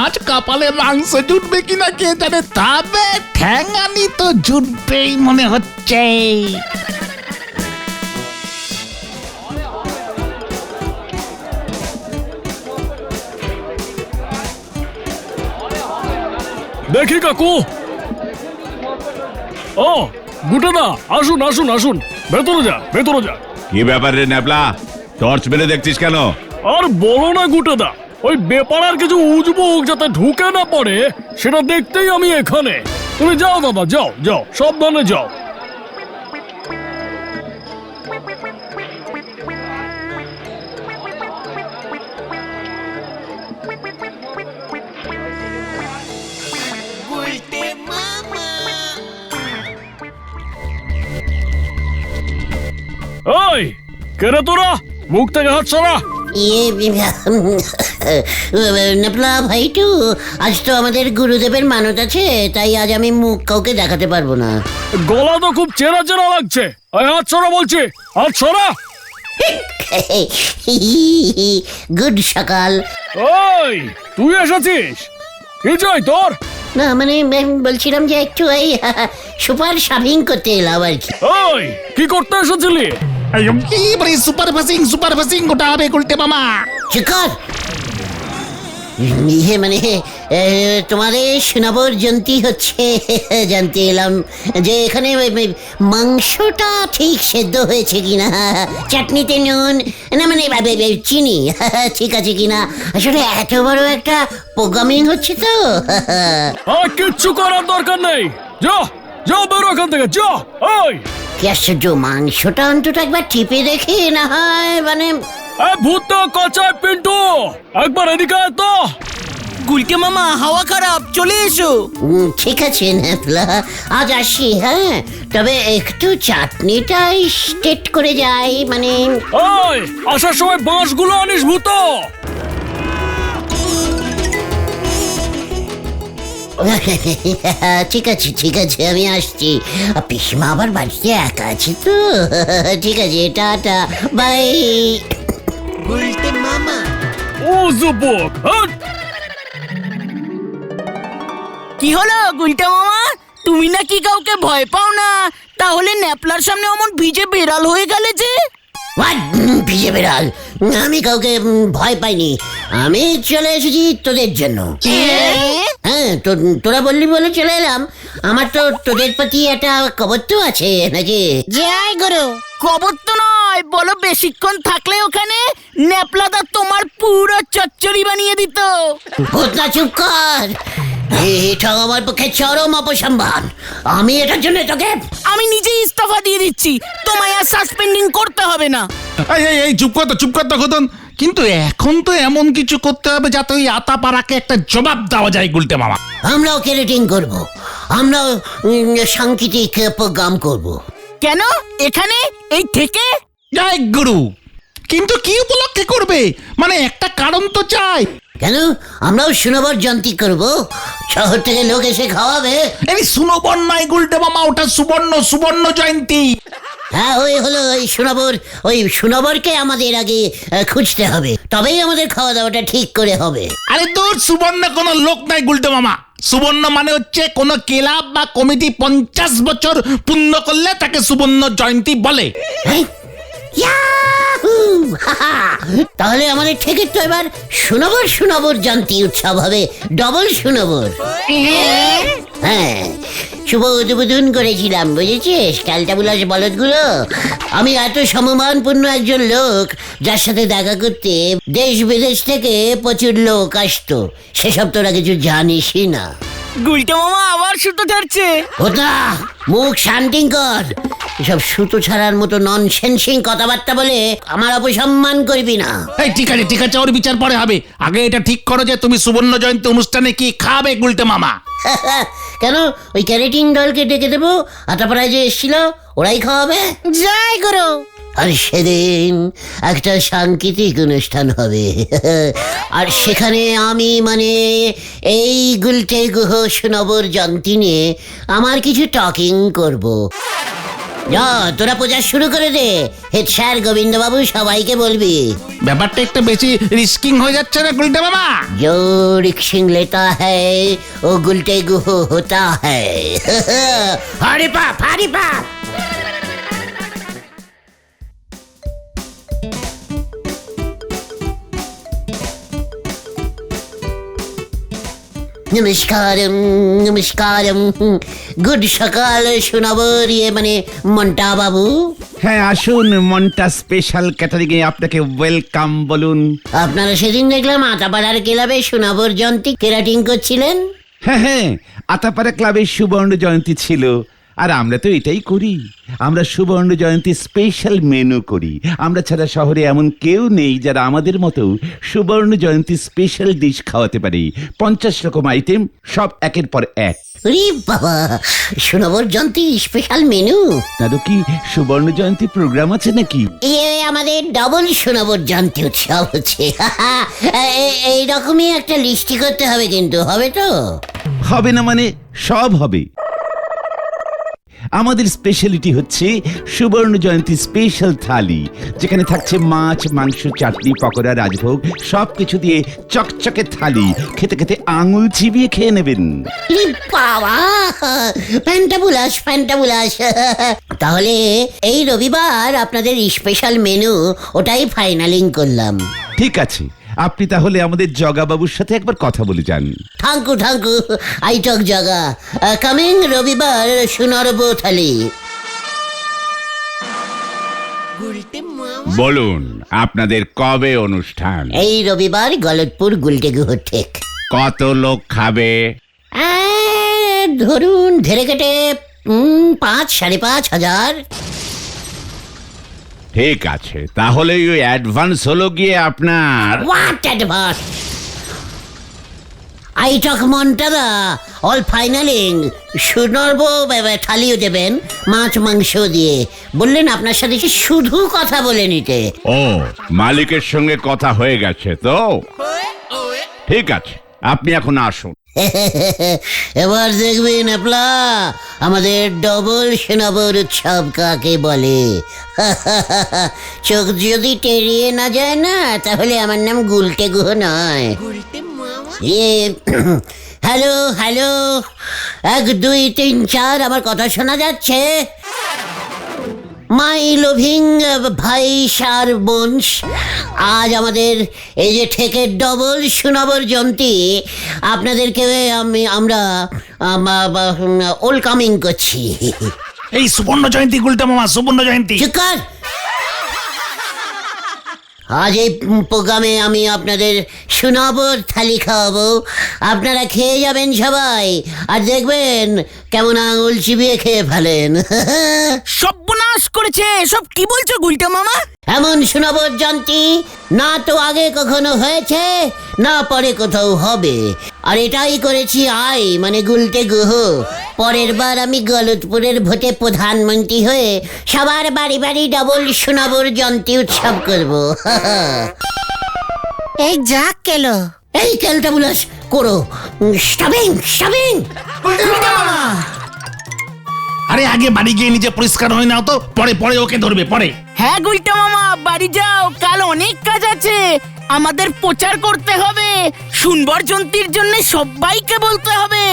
আজ কপালে মাংস জুটবে কিনা কে জানে, তবে ঠ্যাঙানি তো জুটবেই মনে হচ্ছে। দেখি কাকু। ও গুটেদা, আসুন আসুন আসুন, ভেতরে যা ভেতরে যা। কি ব্যাপার রে ন্যাপলা, টর্চ মেরে দেখছিস কেন? আর বলো না গুটেদা, ওই বেপারার কিছু উজবুক যাতে ঢুকে না পড়ে সেটা দেখতেই আমি এখানে। তুমি যাও দাদা, যাও যাও, সাবধানে যাও। ওই কেরে তোরা, মুখ থেকে হাত সরা। নেপলা ভাইটু, আজ তো আমাদের গুরুদেবের মানত আছে, তাই আজ আমি মুখ কাউকে দেখাতে পারবো না। গলা তো খুব চেনা চেনা লাগছে। ওই হাত সরা বলছি, হাত সরা। গুড সকাল। ওই তুই এসেছিস, কি চাই তোর? না মানে আমি বলছিলাম যে একটু এই সুপার শপিং করতে এলাম আর কি। ওই কি করতে এসেছিলি? সুপার ফাসিং গোটা হবে উল্টে মামা। চিকর মানে তোমাদের সুনাবর জয়ন্তী হচ্ছে, জানতে এলাম যে এখানে মাংসটা ঠিক সেদ্ধ হয়েছে কিনা, চাটনিতে নুন না মানে চিনি ঠিক আছে কিনা। আসলে এত বড় একটা প্রোগ্রামিং হচ্ছে তো। আর কিচ্ছু করার দরকার নেই, যা যাও বেরো এখান থেকে, যা। ওই কি আশ্চর্য, মাংসটা অন্তত একবার টিপে দেখি না হয় মানে। ভূত কচায় পিন্টু, একবার এদিকে আয় তো। গুলকে মামা, হাওয়া খারাপ, চলে এসো। ঠিক আছে নেপলা, আজ আসি। হ্যাঁ, তবে একটু চাটনিটা স্টেট করে যাই মানে। ওই আসার সময় বাঁশগুলো আনিস ভূত। ঠিক আছে আমি আসছি। পিসমা আবার বাড়িতে একা আছে তো। ঠিক আছে, টাটা বাই। ও যুবক, হাট। কি হলো গুলটা মামা, তুমি নাকি কাউকে ভয় পাও না? তাহলে ন্যাপলার সামনে অমন ভিজে বেড়াল হয়ে গেলে যে? ভিজে বেড়াল? আমি কাউকে ভয় পাইনি, আমি চলে এসেছি তোদের জন্য। হ্যাঁ, তোরা বললি বলে চলে এলাম। আমার তো তোদের প্রতি একটা কবর তো আছে নাকি? জয় গুরু। খবর তো নয়, বলো বেশিক্ষণ থাকলে ওখানে ন্যাপলাদা তোমার পুরো চচ্চড়ি বানিয়ে দিত। ভূতনা চুপ কর, এটা আমার পক্ষে চরম অপসম্মান। আমি এটার জন্য তোকে আমি নিজেই ইস্তফা দিয়ে দিচ্ছি, তোমায় আর সাসপেন্ডিং করতে হবে না। এই চুপ কর তো খোদন। কিন্তু এখন তো এমন কিছু করতে হবে যাতে ওই আতাপাড়াকে একটা জবাব দেওয়া যায় গুলটে মামা। আমরাও ক্যারেটিং করব, আমরাও সাংকেতিক প্রোগ্রাম করব। কেন এখানে এই থেকে? জয় গুরু, কিন্তু কি উপলক্ষে করবে? মানে একটা কারণ তো চাই। কেন, আমরাও সুনবর জয়ন্তী করব, শহর থেকে লোক এসে খাওয়াবে। এই সুনবর নয় গুলটে মামা, ওটা সুবর্ণ জয়ন্তী। হ্যাঁ ওই হলো ওই সুনবরকে আমাদের আগে খুঁজতে হবে, তবেই আমাদের খাওয়া দাওয়াটা ঠিক করে হবে। আরে তোর সুবর্ণ কোনো লোক নাই গুলটে মামা। সুবর্ণ মানে হচ্ছে কোন ক্লাব বা কমিটি 50 বছর পূর্ণ করলে তাকে সুবর্ণ জয়ন্তী বলে। হ্যাঁ? ইয়াহু! হাহা! তাহলে আমাদের ঠিকই তো এবার সুনবর জয়ন্তী উৎসব হবে, ডবল সুনবর। হ্যাঁ, শুভ উদ্বোধন করেছিলাম বুঝেছিস ক্যালটাবুলাস বলদগুলো। আমি এত সম্মানপূর্ণ একজন লোক যার সাথে দেখা করতে দেশ বিদেশ থেকে প্রচুর লোক আসতো, সেসব তোরা কিছু জানিসই না। গুলটে মামা আবার সুতো ছাড়ছে। ওটা মুখ শান্তিং কর, এসব সুতো ছাড়ার মতো ননসেন্সিং কথাবার্তা বলে আমার অপসম্মান করবি না। এই ঠিক আছে ওর বিচার পরে হবে। আগে এটা ঠিক করো যে তুমি সুবর্ণ জয়ন্তী অনুষ্ঠানে কি খাবে গুলটে মামা। কেন ওই ক্যারেটিন দলকে ডেকে দেবো, আটাপাড়ায় যে এসেছিল ওরাই খাওয়াবে। জয় গুরু। আর সেদিন একটা সাংকেতিক অনুষ্ঠান হবে আর সেখানে আমি মানে এই গুলটে গুহ সুনবর জয়ন্তী নিয়ে আমার কিছু টকিং করব। যা তোরা পূজা শুরু করে দে, হেড স্যার গোবিন্দবাবু সবাইকে বলবি। ব্যাপারটা একটু বেশি রিস্কিং হয়ে যাচ্ছে না গুলটে মামা? जो रिक्शिंग लेता है वो गुलटे गुह होता है। हरी पाप हरी पाप। নমস্কারম নমস্কারম, গুড সকাল শোনাবর ইয়ে মানে মন্টা বাবু। হ্যাঁ আসুন, মনটা স্পেশাল ক্যাটারিং এ আপনাকে ওয়েলকাম বলুন। আপনারা সেদিন দেখলাম আটাপাড়ার ক্লাবে সোনাবর জয়ন্তী কেরাটিং করছিলেন। হ্যাঁ, আতাপাড়া ক্লাবের সুবর্ণ জয়ন্তী ছিল, আর আমরা তো এটাই করি। আমরা সুবর্ণ জয়ন্তী স্পেশাল মেনু করি। আমরা ছাড়া শহরে এমন কেউ নেই যারা আমাদের মতো সুবর্ণ জয়ন্তী স্পেশাল ডিশ খাওয়াতে পারে। 50 রকম আইটেম, সব একের পর এক। রে বাবা, সোনাবর জয়ন্তী স্পেশাল মেনু। তারও কি সুবর্ণ জয়ন্তী প্রোগ্রাম আছে নাকি? আমাদের ডবল সোনাবর জয়ন্তী উৎসব হচ্ছে। এইরকমই একটা লিস্টি করতে হবে, কিন্তু হবে তো? হবে না মানে সব হবে। আমাদের স্পেশালিটি হচ্ছে সুবর্ণ জয়ন্তী স্পেশাল থালি, যেখানে থাকছে মাছ, মাংস, চাটনি, পকোড়া, রাজভোগ, সবকিছু দিয়ে চকচকে থালি। খেতে খেতে আঙুল চিবিয়ে খেয়ে নেবেন। রে বাবা, ফ্যান্টাবুলাস। তাহলে এই রবিবার আপনাদের স্পেশাল মেনু ওটাই ফাইনালিং করলাম। ঠিক আছে, আপনি তাহলে আমাদের জগাবাবুর সাথে একবার কথা বলে যান। থাঙ্কু আই টক জগা, কামিং রবিবার সুনরব থালি। বলুন আপনাদের কবে অনুষ্ঠান? এই রবিবার গলতপুর গুলটে গুহ ঠেক। কত লোক খাবে? ধরুন ধরে কেটে 5-5.5 হাজার। ঠিক আছে, তাহলে ওই অ্যাডভান্স হলো গিয়ে আপনার। What advance? আই টক মন্টাদা অল ফাইনালিং। সুনর্ব থালিও দেবেন, মাছ মাংস দিয়ে। বললেন আপনার সাথে শুধু কথা বলে নিতে। ও, মালিকের সঙ্গে কথা হয়ে গেছে তো? ঠিক আছে, আপনি এখন আসুন। এবার দেখবেন আপলা আমাদের ডবল সোনাবর উৎসব কাকে বলে। চোখ যদি টেরিয়ে না যায় না, তাহলে আমার নাম গুলটে গুহ নয়। হ্যালো 1 2 3 4, আমার কথা শোনা যাচ্ছে? মাই লোভিং ভাই সার বোনস, আজ আমাদের এই যে ঠেকের ডবল সুনবর জয়ন্তী আপনাদেরকে আমরা ওয়েলকামিং করছি। এই সুবর্ণ জয়ন্তী গুলটে মামা, সুবর্ণ জয়ন্তী। চুপ কর। আজ এই প্রোগ্রামে আমি আপনাদের সুনবর থালি খাওয়াবো। আপনারা খেয়ে যাবেন সবাই, আর দেখবেন কেমন আঙুল চিবিয়ে খেয়ে ফেলেন। সর্বনাশ করেছে। সব কি বলছো গুলটে মামা? এমন সুনবর জয়ন্তী না তো আগে কখনো হয়েছে, না পরে কোথাও হবে। আর এটাই করেছি মানে গুলটে গুহ। পরের বার আমি গলতপুরের ভোটে প্রধানমন্ত্রী হয়ে সবার বাড়ি বাড়ি ডবল সুনবর জয়ন্তী উৎসব করব। এই যা কেলো। এই ক্যালটাবুলাস করো, স্টাবিং। আরে আগে বাড়ি গিয়ে নিজে পরিষ্কার হয়ে নাও তো, পরে পরে ওকে ধরবে পরে। হ্যাঁ গুলটা মামা, বাড়ি যাও, কাল অনেক কাজ আছে। আমাদের প্রচার করতে হবে, শুনবার জন্তির জন্য সবাইকে বলতে হবে।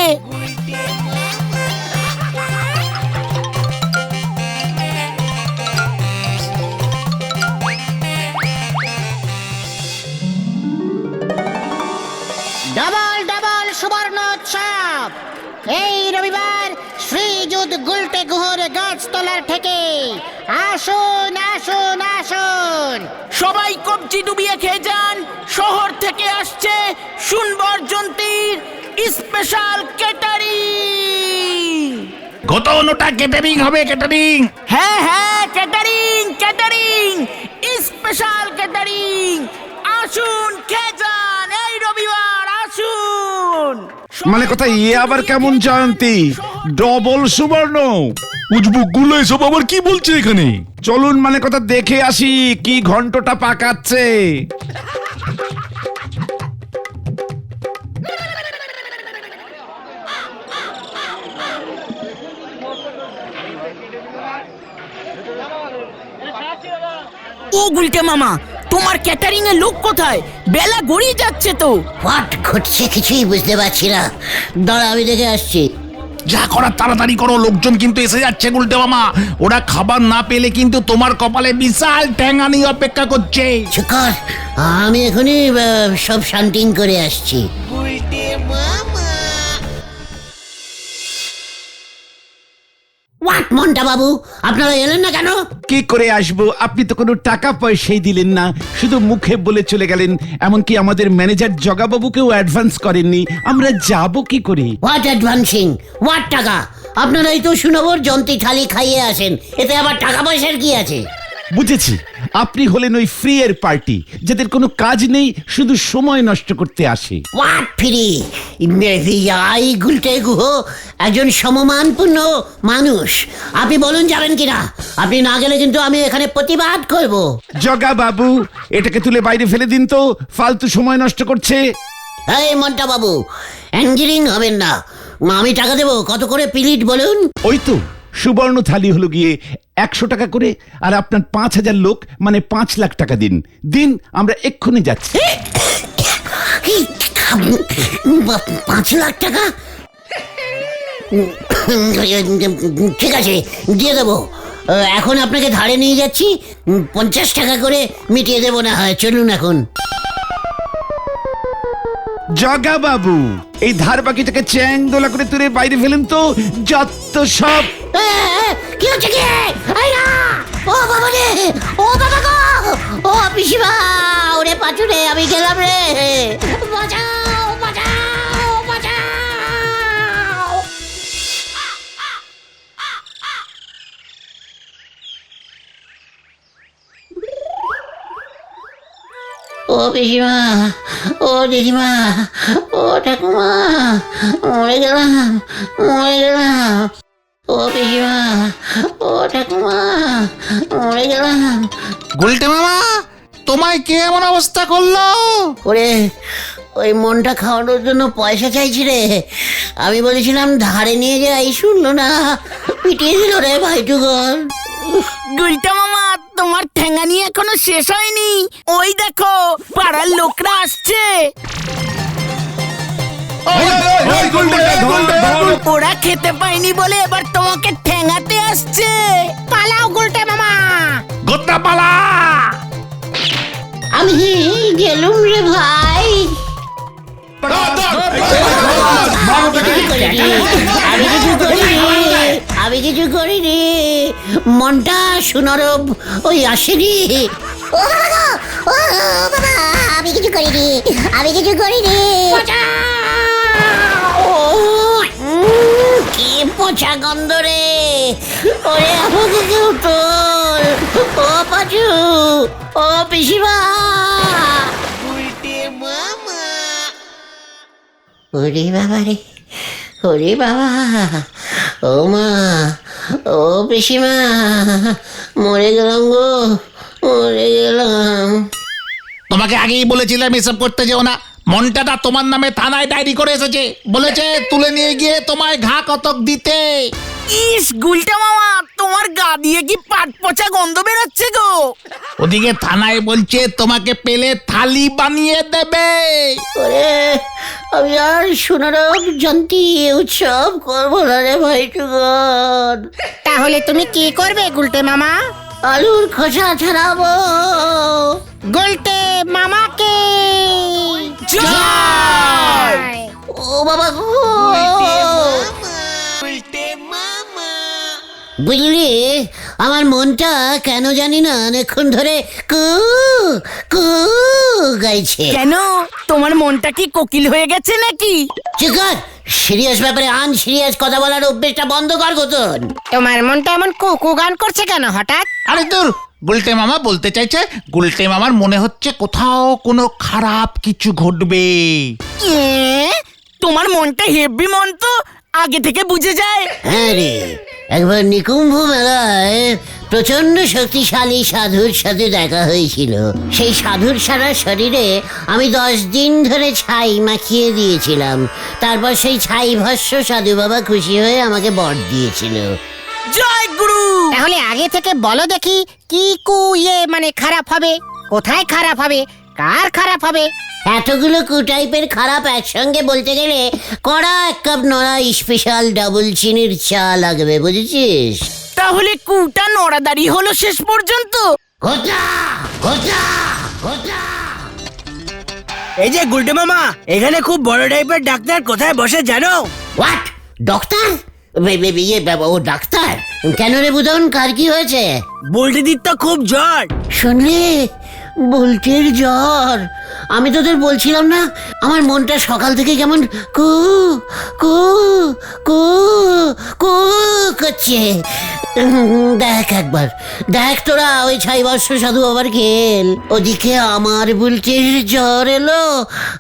ডবল ডবল সুবর্ণোৎসব এই রবিবার শ্রীযুত গুলটে গুহর গাছতলার থেকে আসুন আসুন আসুন। সবাই কবজি ডুবিয়ে খেয়ে যান। শহর থেকে আসছে শুনবার জন্তির স্পেশাল ক্যাটারিং। কত নোটা ক্যাটারিং হবে, ক্যাটারিং। হ্যাঁ হ্যাঁ, ক্যাটারিং ক্যাটারিং, স্পেশাল ক্যাটারিং। আসুন খেয়ে যান এই রবিবার, আসুন। মানে কথা ইয়ে আবার কেমন জয়ন্তী, ডবল সুবর্ণ? উজবুক গুলো এসব আবার কি বলছে এখানে? চলুন মানে কথা দেখে আসি কি ঘন্টটা পাকাচ্ছে। ও গুলটে মামা, তোমার ক্যাটারিং এর লোক কোথায়? বেলা গড়িয়ে যাচ্ছে তো। হোয়াট ঘটছে কিছুই বুঝতে পারছি না, দাঁড়া আমি দেখে আসছি। যা করার তাড়াতাড়ি করো, লোকজন কিন্তু এসে যাচ্ছে গুলটে মামা। ওরা খাবার না পেলে কিন্তু তোমার কপালে বিশাল ঠ্যাঙানি অপেক্ষা করছে। কর, আমি এখনই সব শান্তিং করে আসছি। হোয়াট মন্টা বাবু, আপনারা এলেন না কেন? কি করে আসবো, আপনি তো কোনো টাকা পয়সাই দিলেন না, শুধু মুখে বলে চলে গেলেন। এমনকি আমাদের ম্যানেজার জগাবাবুকেও অ্যাডভান্স করেননি। আমরা যাব কি করে? হোয়াট অ্যাডভান্সিং, হোয়াট টাকা? আপনারাই তো শুনবর জন্তি থালি খাইয়ে আসেন, এতে আবার টাকা পয়সার কি আছে? বুঝেছি, আপনি হলেন ওই ফ্রি এর পার্টি, যাদের কোনো কাজ নেই, শুধু সময় নষ্ট করতে আসে। What free? I Gulte Guha একজন সমমানপূর্ণ মানুষ। আপনি বলুন যাবেন কিনা? আপনি না গেলে কিন্তু আমি এখানে প্রতিবাদ করব। জগা বাবু, এটাকে তুলে বাইরে ফেলে দিন তো, ফালতু সময় নষ্ট করছে। এই মন্টা বাবু, অ্যাঞ্জিরিং হবেন না। আমি টাকা দেবো, কত করে প্লেট বলুন? ওই তো সুবর্ণ থালি হলো গিয়ে 100 টাকা করে, আর আপনার 5000 লোক মানে 5 লাখ টাকা দিন। দিন, আমরা এক্ষুনি যাচ্ছি। 5 লাখ টাকা? ঠিক আছে, দিয়ে দেবো। এখন আপনাকে ধারে নিয়ে যাচ্ছি, 50 টাকা করে মিটিয়ে দেবো না হয়। চলুন এখন। জগা বাবু, এই ধার বাকিটাকে চ্যাং দোলা করে তুলে বাইরে ফেলেন তো, যত সব। কি হচ্ছে কি? এই না! ও বাবা রে, ও বাবা গো, ও পিসিমা, ওরে পাচু রে, আমি গেলাম রে। বাঁচাও বাঁচাও বাঁচাও। ও পিসিমা, ও দিদিমা, ও ঠাকুমা, মরে গেলাম, মরে গেলাম। ও পিসিমা, ও ঠাকুমা, মরে গেলাম। গুলটে মামা, তোমায় কে এমন অবস্থা করলো? ওরে, ওই মনটা খাওয়ানোর জন্য পয়সা চাইছি রে। আমি বলেছিলাম ধারে নিয়ে যাই, শুনলো না, পিটিয়ে দিল রে ভাইটুগর। গুলটা মামা, তোমার ঠ্যাঙানি এখনো শেষ হয়নি। ওই দেখো, পাড়ার লোকরা আসছে। ওরা খেতে পায়নি বলে এবার তোমাকে ঠ্যাঙাতে আসছে। পালাও গুলটে মামা। গোত্রা পালা। আমি গেলুম রে ভাই। আমি কিছু করিনি, মনটা সুনরব ওই আসেনি। ও বাবা, ও বাবা, আমি কিছু করিনি, আমি কিছু করিনি। কি পচা গন্ধ রে! ওরে আমাকে কেউ তোল, ও পাচু, ও পিসিমা। ওরে বাবা রে, ওরে বাবা, ও মা, ও পিসিমা, মরে গেলাম গো, মরে গেলাম। তোমাকে আগেই বলেছিলাম এসব করতে যেও না। মনটাটা তোমার নামে থানায় ডায়েরি করে এসেছে, বলেছে তুলে নিয়ে গিয়ে তোমায় ঘা কতক দিতে। ইস গুলটা মামা, তোমার গা দিয়ে কি পাট পচা গন্ধ বেরোচ্ছে গো। ওদিকে থানায় বলছে তোমাকে পেলে থালি বানিয়ে দেবে। ওরে আমি আর সোনারব জয়ন্তী উৎসব করবো না রে ভাইটুগন। তাহলে তুমি কি করবে গুলটে মামা? আলুর খোসা ছাড়াবো। গুলটে মামাকে জয়! ও বাবা গো, বুঝলি আমার মনটা কেন জানি না অনেকক্ষণ ধরে কু কু গাইছে। কেন, তোমার মনটা কি কোকিল হয়ে গেছে নাকি? চিকার, সিরিয়াস ব্যাপারে আনসিরিয়াস কথা বলার অভ্যেসটা বন্ধ কর গোতন। তোমার মনটা এমন কুকু গান করছে কেন হঠাৎ? আরে তোর গুলটে মামা বলতে চাইছে গুলটে মামার মনে হচ্ছে কোথাও কোনো খারাপ কিছু ঘটবে। এ, তোমার মনটা হেভি মন তো, আগে থেকে বুঝে যায়। হ্যাঁ রে, একবার নিকুম্ভ মেলায় প্রচন্ড শক্তিশালী সাধুর সাথে দেখা হয়েছিল। সেই সাধুর সারা শরীরে আমি 10 দিন ধরে ছাই মাখিয়ে দিয়েছিলাম। তারপর সেই ছাই ভস্য সাধু বাবা খুশি হয়ে আমাকে বর দিয়েছিল। জয় গুরু। তাহলে আগে থেকে বলো দেখি কি কু মানে খারাপ হবে? কোথায় খারাপ হবে? কার খারাপ হবে? এতগুলো কু টাইপের খারাপ একসঙ্গে বলতে গেলে কড়া 1 কাপ নড়া স্পেশাল ডাবল চিনির চা লাগবে, বুঝেছিস? তাহলে কুটা নড়াদারি হলো শেষ পর্যন্ত। গোটা গোটা গোটা। এই যে গুলটে মামা, এখানে খুব বড় টাইপের ডাক্তার কোথায় বসে জানো? হোয়াট? ডক্টর? ও ডাক্তার? কেন রে বুদন, কার কি হয়েছে? বুলটিদির তো খুব জ্বর। শুনলি, বুলটির জ্বর। আমি তোদের বলছিলাম না আমার মনটা সকাল থেকে কেমন কু কু কু কু করছে। দেখ একবার, দেখ তোরা ওই 6 বর্ষ সাধু বাবার খেল। ওদিকে আমার বুলটির জ্বর এলো,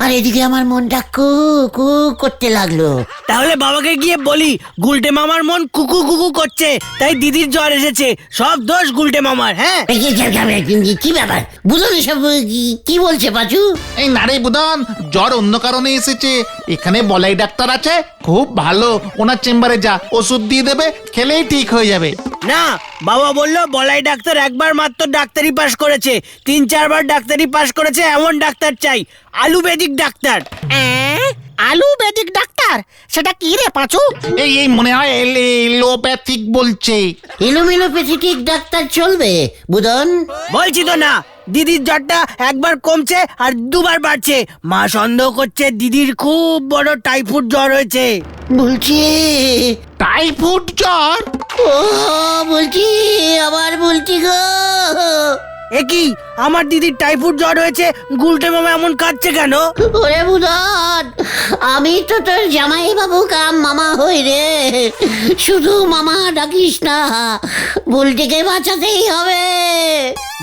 আর এদিকে আমার মনটা কু কু করতে লাগলো। তাহলে বাবাকে গিয়ে বলি গুলটে মামার মন কুকু কুকু করছে, তাই দিদির জ্বর এসেছে। সব দোষ গুলটে মামার। হ্যাঁ, কি ব্যাপার বুদন, এসব কি বলছে পাচু? এই নারে বুদন, জ্বর অন্য কারণে এসেছে। এখানে বলাই ডাক্তার আছে, খুব ভালো। ওনার চেম্বারে যা, ওষুধ দিয়ে দেবে, খেলেই ঠিক হয়ে যাবে। না, বাবা বললো বলাই ডাক্তার একবার মাত্র ডাক্তারি পাশ করেছে, 3-4 বার ডাক্তারি পাশ করেছে এমন ডাক্তার চাই। আলুবেদিক ডাক্তার। আলুবেদিক ডাক্তার? সেটা কি রে পাঁচু? এই এই মনে হয় এলোপ্যাথিক বলছে। এলোমেলোপ্যাথিক ডাক্তার চলবে বুদন? বলছি তো না, দিদির জ্বরটা একবার কমছে আর 2 বার বাড়ছে। মা সন্দেহ করছে দিদির খুব বড় টাইফয়েড জ্বর হয়েছে। বলছি টাইফয়েড জ্বর? ও বলছি আবার বলছি গো। এ কি, আমার দিদির টাইফয়েড জ্বর হয়েছে, গুলটে মামা এমন কাঁদছে কেন? ওরে বুদন, আমি তো তোর জামাই বাবু কাম মামা হই রে। শুধু মামা ডাকিস না, বুলটিকে বাঁচাতেই হবে।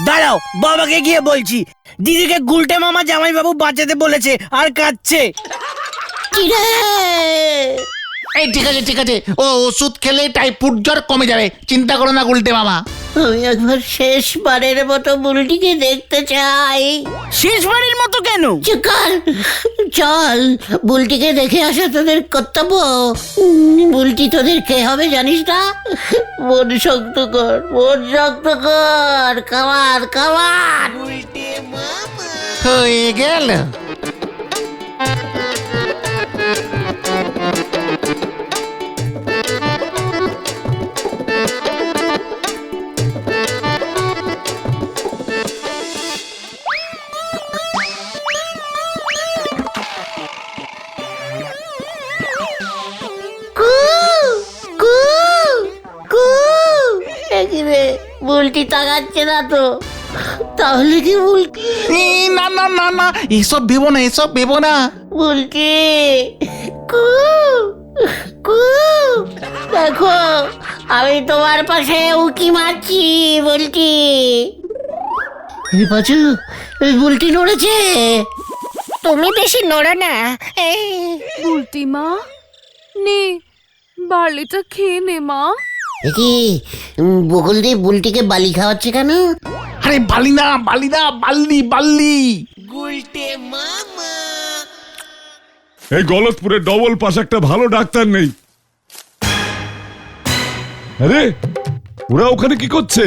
দাঁড়াও, বাবাকে গিয়ে বলছি। দিদিকে গুলটে মামা জামাই বাবু বাঁচাতে বলেছে আর কাঁদছে। কি রে? এই ঠিক আছে ঠিক আছে, ও ওষুধ খেলে টাইফয়েড জ্বর কমে যাবে, চিন্তা করো না গুলটে মামা। আমি একবার শেষবারের মতো বুলটিকে দেখতে চাই। শেষবারের মতো কেন? চল চল, বুলটিকে দেখে আসা তোদের কর্তব্য। বুলটি তোদের কে হবে জানিস না? মন শক্ত কর, মন শক্ত কর, কামার কামার। হয়ে গেল। বুলটি তাকাচ্ছে না তো, তাহলে কি বুলটি? না না না না, এসব ভেবো না, এসব ভেবো না। বুলটি কু কু, দেখো আমি তোমার পাশে উকি মারছি। বুলটি, এই পাচু, এই বুলটি নড়েছে। তুমি বেশি নড়ো না। বুলটি মা, নে বার্লিটা খেয়ে নে মা। কি বকুল দিয়ে বুলটিকে বালি খাওয়াচ্ছে কেন? আরে বালি না, বালি না, বাল্লি বাল্লি। এই গলতপুরে ডবল পাস একটা ভালো ডাক্তার নেই। আরে ওরা ওখানে কি করছে?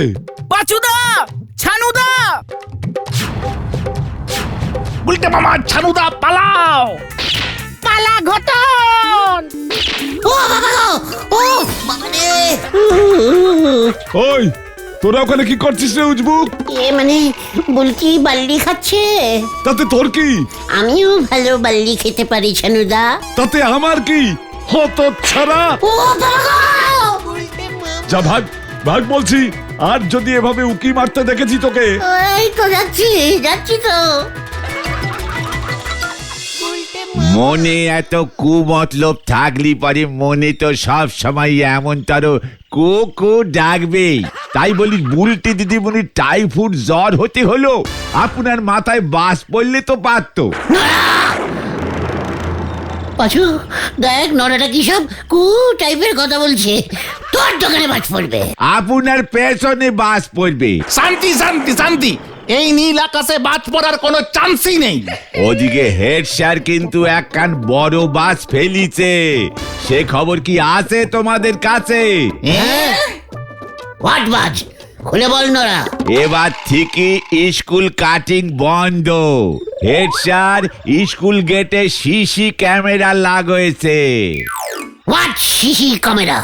পাচুদা, ছানুদা, গুলটে মামা, ছানুদা, পালাও! পালা ঘটন। ও বাবা গো, ও বাবা রে। ওই তোরা ওখানে কি করছিস রে উজবুক? এ মানে বুলটি বাল্লি খাচ্ছে। তাতে তোর কি? আমিও ভালো বাল্লি খেতে পারি ছানুদা। তাতে আমার কি? হত ছাড়া! ও বাবা গো! যা ভাগ ভাগ বলছি। আর যদি এভাবে উকি মারতে দেখেছি তোকে। এই তো যাচ্ছি যাচ্ছি তো। মনে এত কুমতলব থাকলি পরে মনে তো সব সময় এমন তার কু ডাকবেই। তাই বলি বুলটি দিদিমণি টাইফয়েড জ্বর হতে হলো, আপনার মাথায় বাস পড়লে তো পারতো। পাচু দেখ নড়াটা কি সব কু টাইপের কথা বলছে। তোর দোকানে বাজ পড়বে। আপনার পেছনে বাস পড়বে। শান্তি শান্তি শান্তি, এই নীল আকাশে বাজ পড়ার কোনো চান্সই নেই। ওদিকে হেড স্যার কিন্তু একখান বড় বাস ফেলিছে, সে খবর কি আছে তোমাদের কাছে? হোয়াট বাজ খুলে বল নড়া। এবার থেকে স্কুল কাটিং বন্ধ। হেড স্যার স্কুল গেটে সিসি ক্যামেরা লাগাইছে। হোয়াট শিশি ক্যামেরা?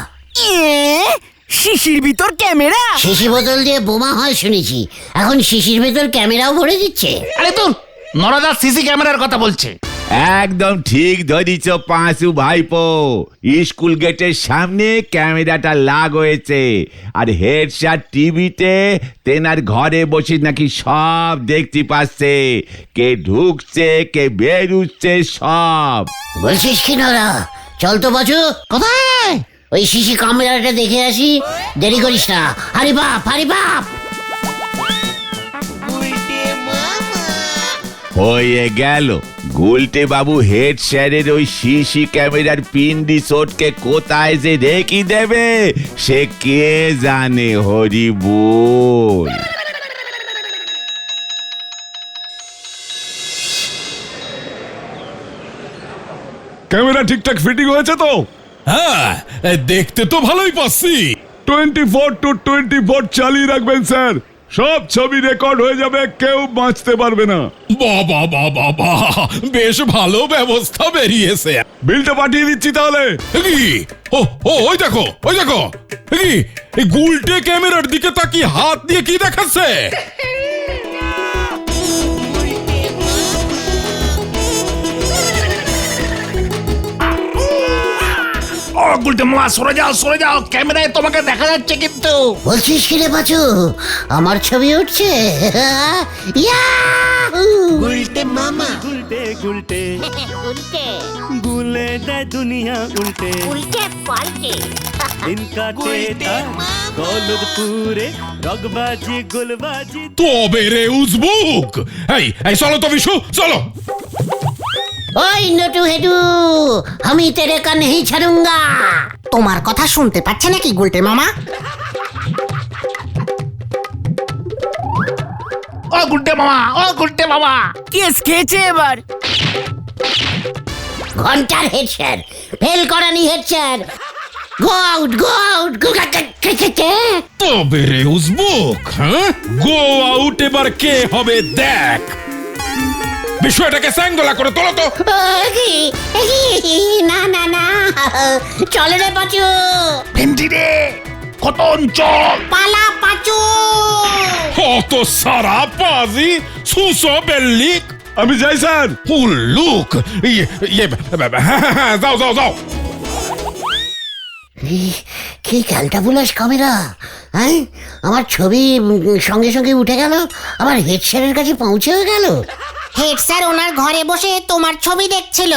শিশির ভিতর ক্যামেরা? শিশি বোতল দিয়ে বোমা হয় শুনেছি, এখন শিশির ভেতর ক্যামেরাও ভরে দিচ্ছে। আরে তো নরাদা সিসি ক্যামেরার কথা বলছে। একদম ঠিক ধরিছ পাঁচু ভাইপো, স্কুল গেটের সামনে ক্যামেরাটা লাগাইছে। আর হেড স্যার টিভিতে তেনার ঘরে বসে নাকি সব দেখতে পাচ্ছে, কে ঢুকছে কে বেরুচ্ছে সব। বলছিস কি নড়া? চল তো বাচু। কোথায়? ওই শিশি ক্যামেরাটা দেখে আসি, দেরি করিস না। আরে বাপ আরে বাপ। হয়ে গেল, গুলটে বাবু হেড স্যারের ওই সিসি ক্যামেরার পিন্ডি চটকে কোথায় যে রেখে দেবে সে কে জানে। হরি বল। ক্যামেরা ঠিকঠাক ফিটিং হয়েছে তো? হ্যাঁ, দেখতে তো ভালোই পাচ্ছি। 24/24 চালিয়ে রাখবেন স্যার, সব ছবি রেকর্ড হয়ে যাবে, কেউ বাঁচতে পারবে না। বাবা বাবা বাবা, বেশ ভালো ব্যবস্থা বেরিয়েছে। বিলটা পাঠিয়ে দিচ্ছি তাহলে। কি? ও ও, ওই দেখো ওই দেখো, কি এই গুলটে ক্যামেরার দিকে তাকিয়ে হাত দিয়ে কি দেখাচ্ছে? ও গুলটে মামা, সরে যাও, ক্যামেরায় তোমাকে দেখা যাচ্ছে কিন্তু। বলছিস কি রে বাচু, আমার ছবি উঠছে? ইয়াহু! উল্টে মামা উল্টে গুলটে উল্টে গুলে দেয় দুনিয়া উল্টে উল্টে পাল্টে। দিন কাটে তার দৌলতপুরে রগবাজি গুলবাজি। তবে রে উজবুক, এই এই চলো তো বিশু, চলো। ওই নটু হেডু, আমি তেরে কা নেহি ছাড়ুঙ্গা। তোমার কথা শুনতে পাচ্ছে নাকি গুলটে মামা? ও গুলটে মামা, কেস খেয়েছে এবার। ঘন্টার হেড স্যার, ফেল করানি head sir. Go out go out. তবে রে উজবুক, হ্যাঁ, গো আউট এবার কে হবে দেখ। বিষয়টাকে স্যাঙ্গলা করে তোলো তো। না না না, চলে রে পাচু। ভেন্ডি রে, কত অঞ্চল। পালা পাচু। অত সারা পাজি সুসো বেল্লিক। আমি যাই স্যার। হুল্লুক, হ্যাঁ, যাও যাও যাও। কি ক্যালটা বুলাস ক্যামেরা, হ্যাঁ? আমার ছবি সঙ্গে সঙ্গে উঠে গেল, আমার হেড স্যারের কাছে পৌঁছেও গেল। হেড স্যার ওনার ঘরে বসে তোমার ছবি দেখছিল।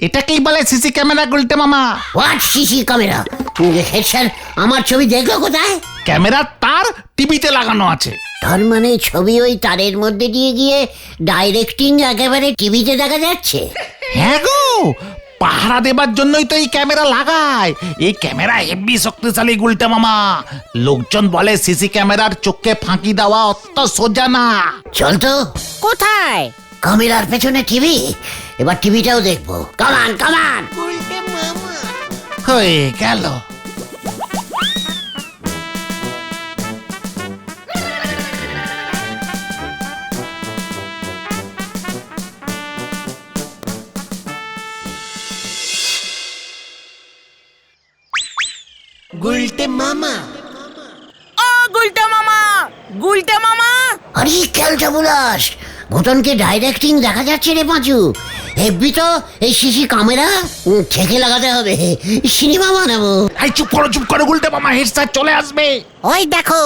এটাকেই বলে সিসি ক্যামেরা গুলটে মামা। What CC camera? Head sir আমার ছবি দেখলো কোথায়? ক্যামেরার তার টিভিতে লাগানো আছে। তার মানে ছবি ওই তারের মধ্যে দিয়ে গিয়ে ডাইরেক্টিং একেবারে টিভিতে দেখা যাচ্ছে। হ্যাঁ গো, পাহারা দেবার জন্যই তো এই ক্যামেরা লাগায়। এই ক্যামেরা হেভি শক্তিশালী গুলটে মামা। লোকজন বলে সিসি ক্যামেরার চোখে ফাঁকি দেওয়া অত সোজা না। চল তো। কোথায়? ক্যামেরার পেছনে টিভি, এবার টিভিটাও দেখবো। কামান কামান। হয়ে গেল। ও গুলটে মামা, গুলটে মামা। আরে ক্যালটা বুলাস, ঘটনকে ডাইরেক্টিং দেখা যাচ্ছে রে পাঁচু। হেব্বি তো এই সিসি ক্যামেরা ঠেকে লাগাতে হবে, সিনেমা বানাবো। এই চুপ করো গুলটে মামা, হেড স্যার চলে আসবে। ওই দেখো,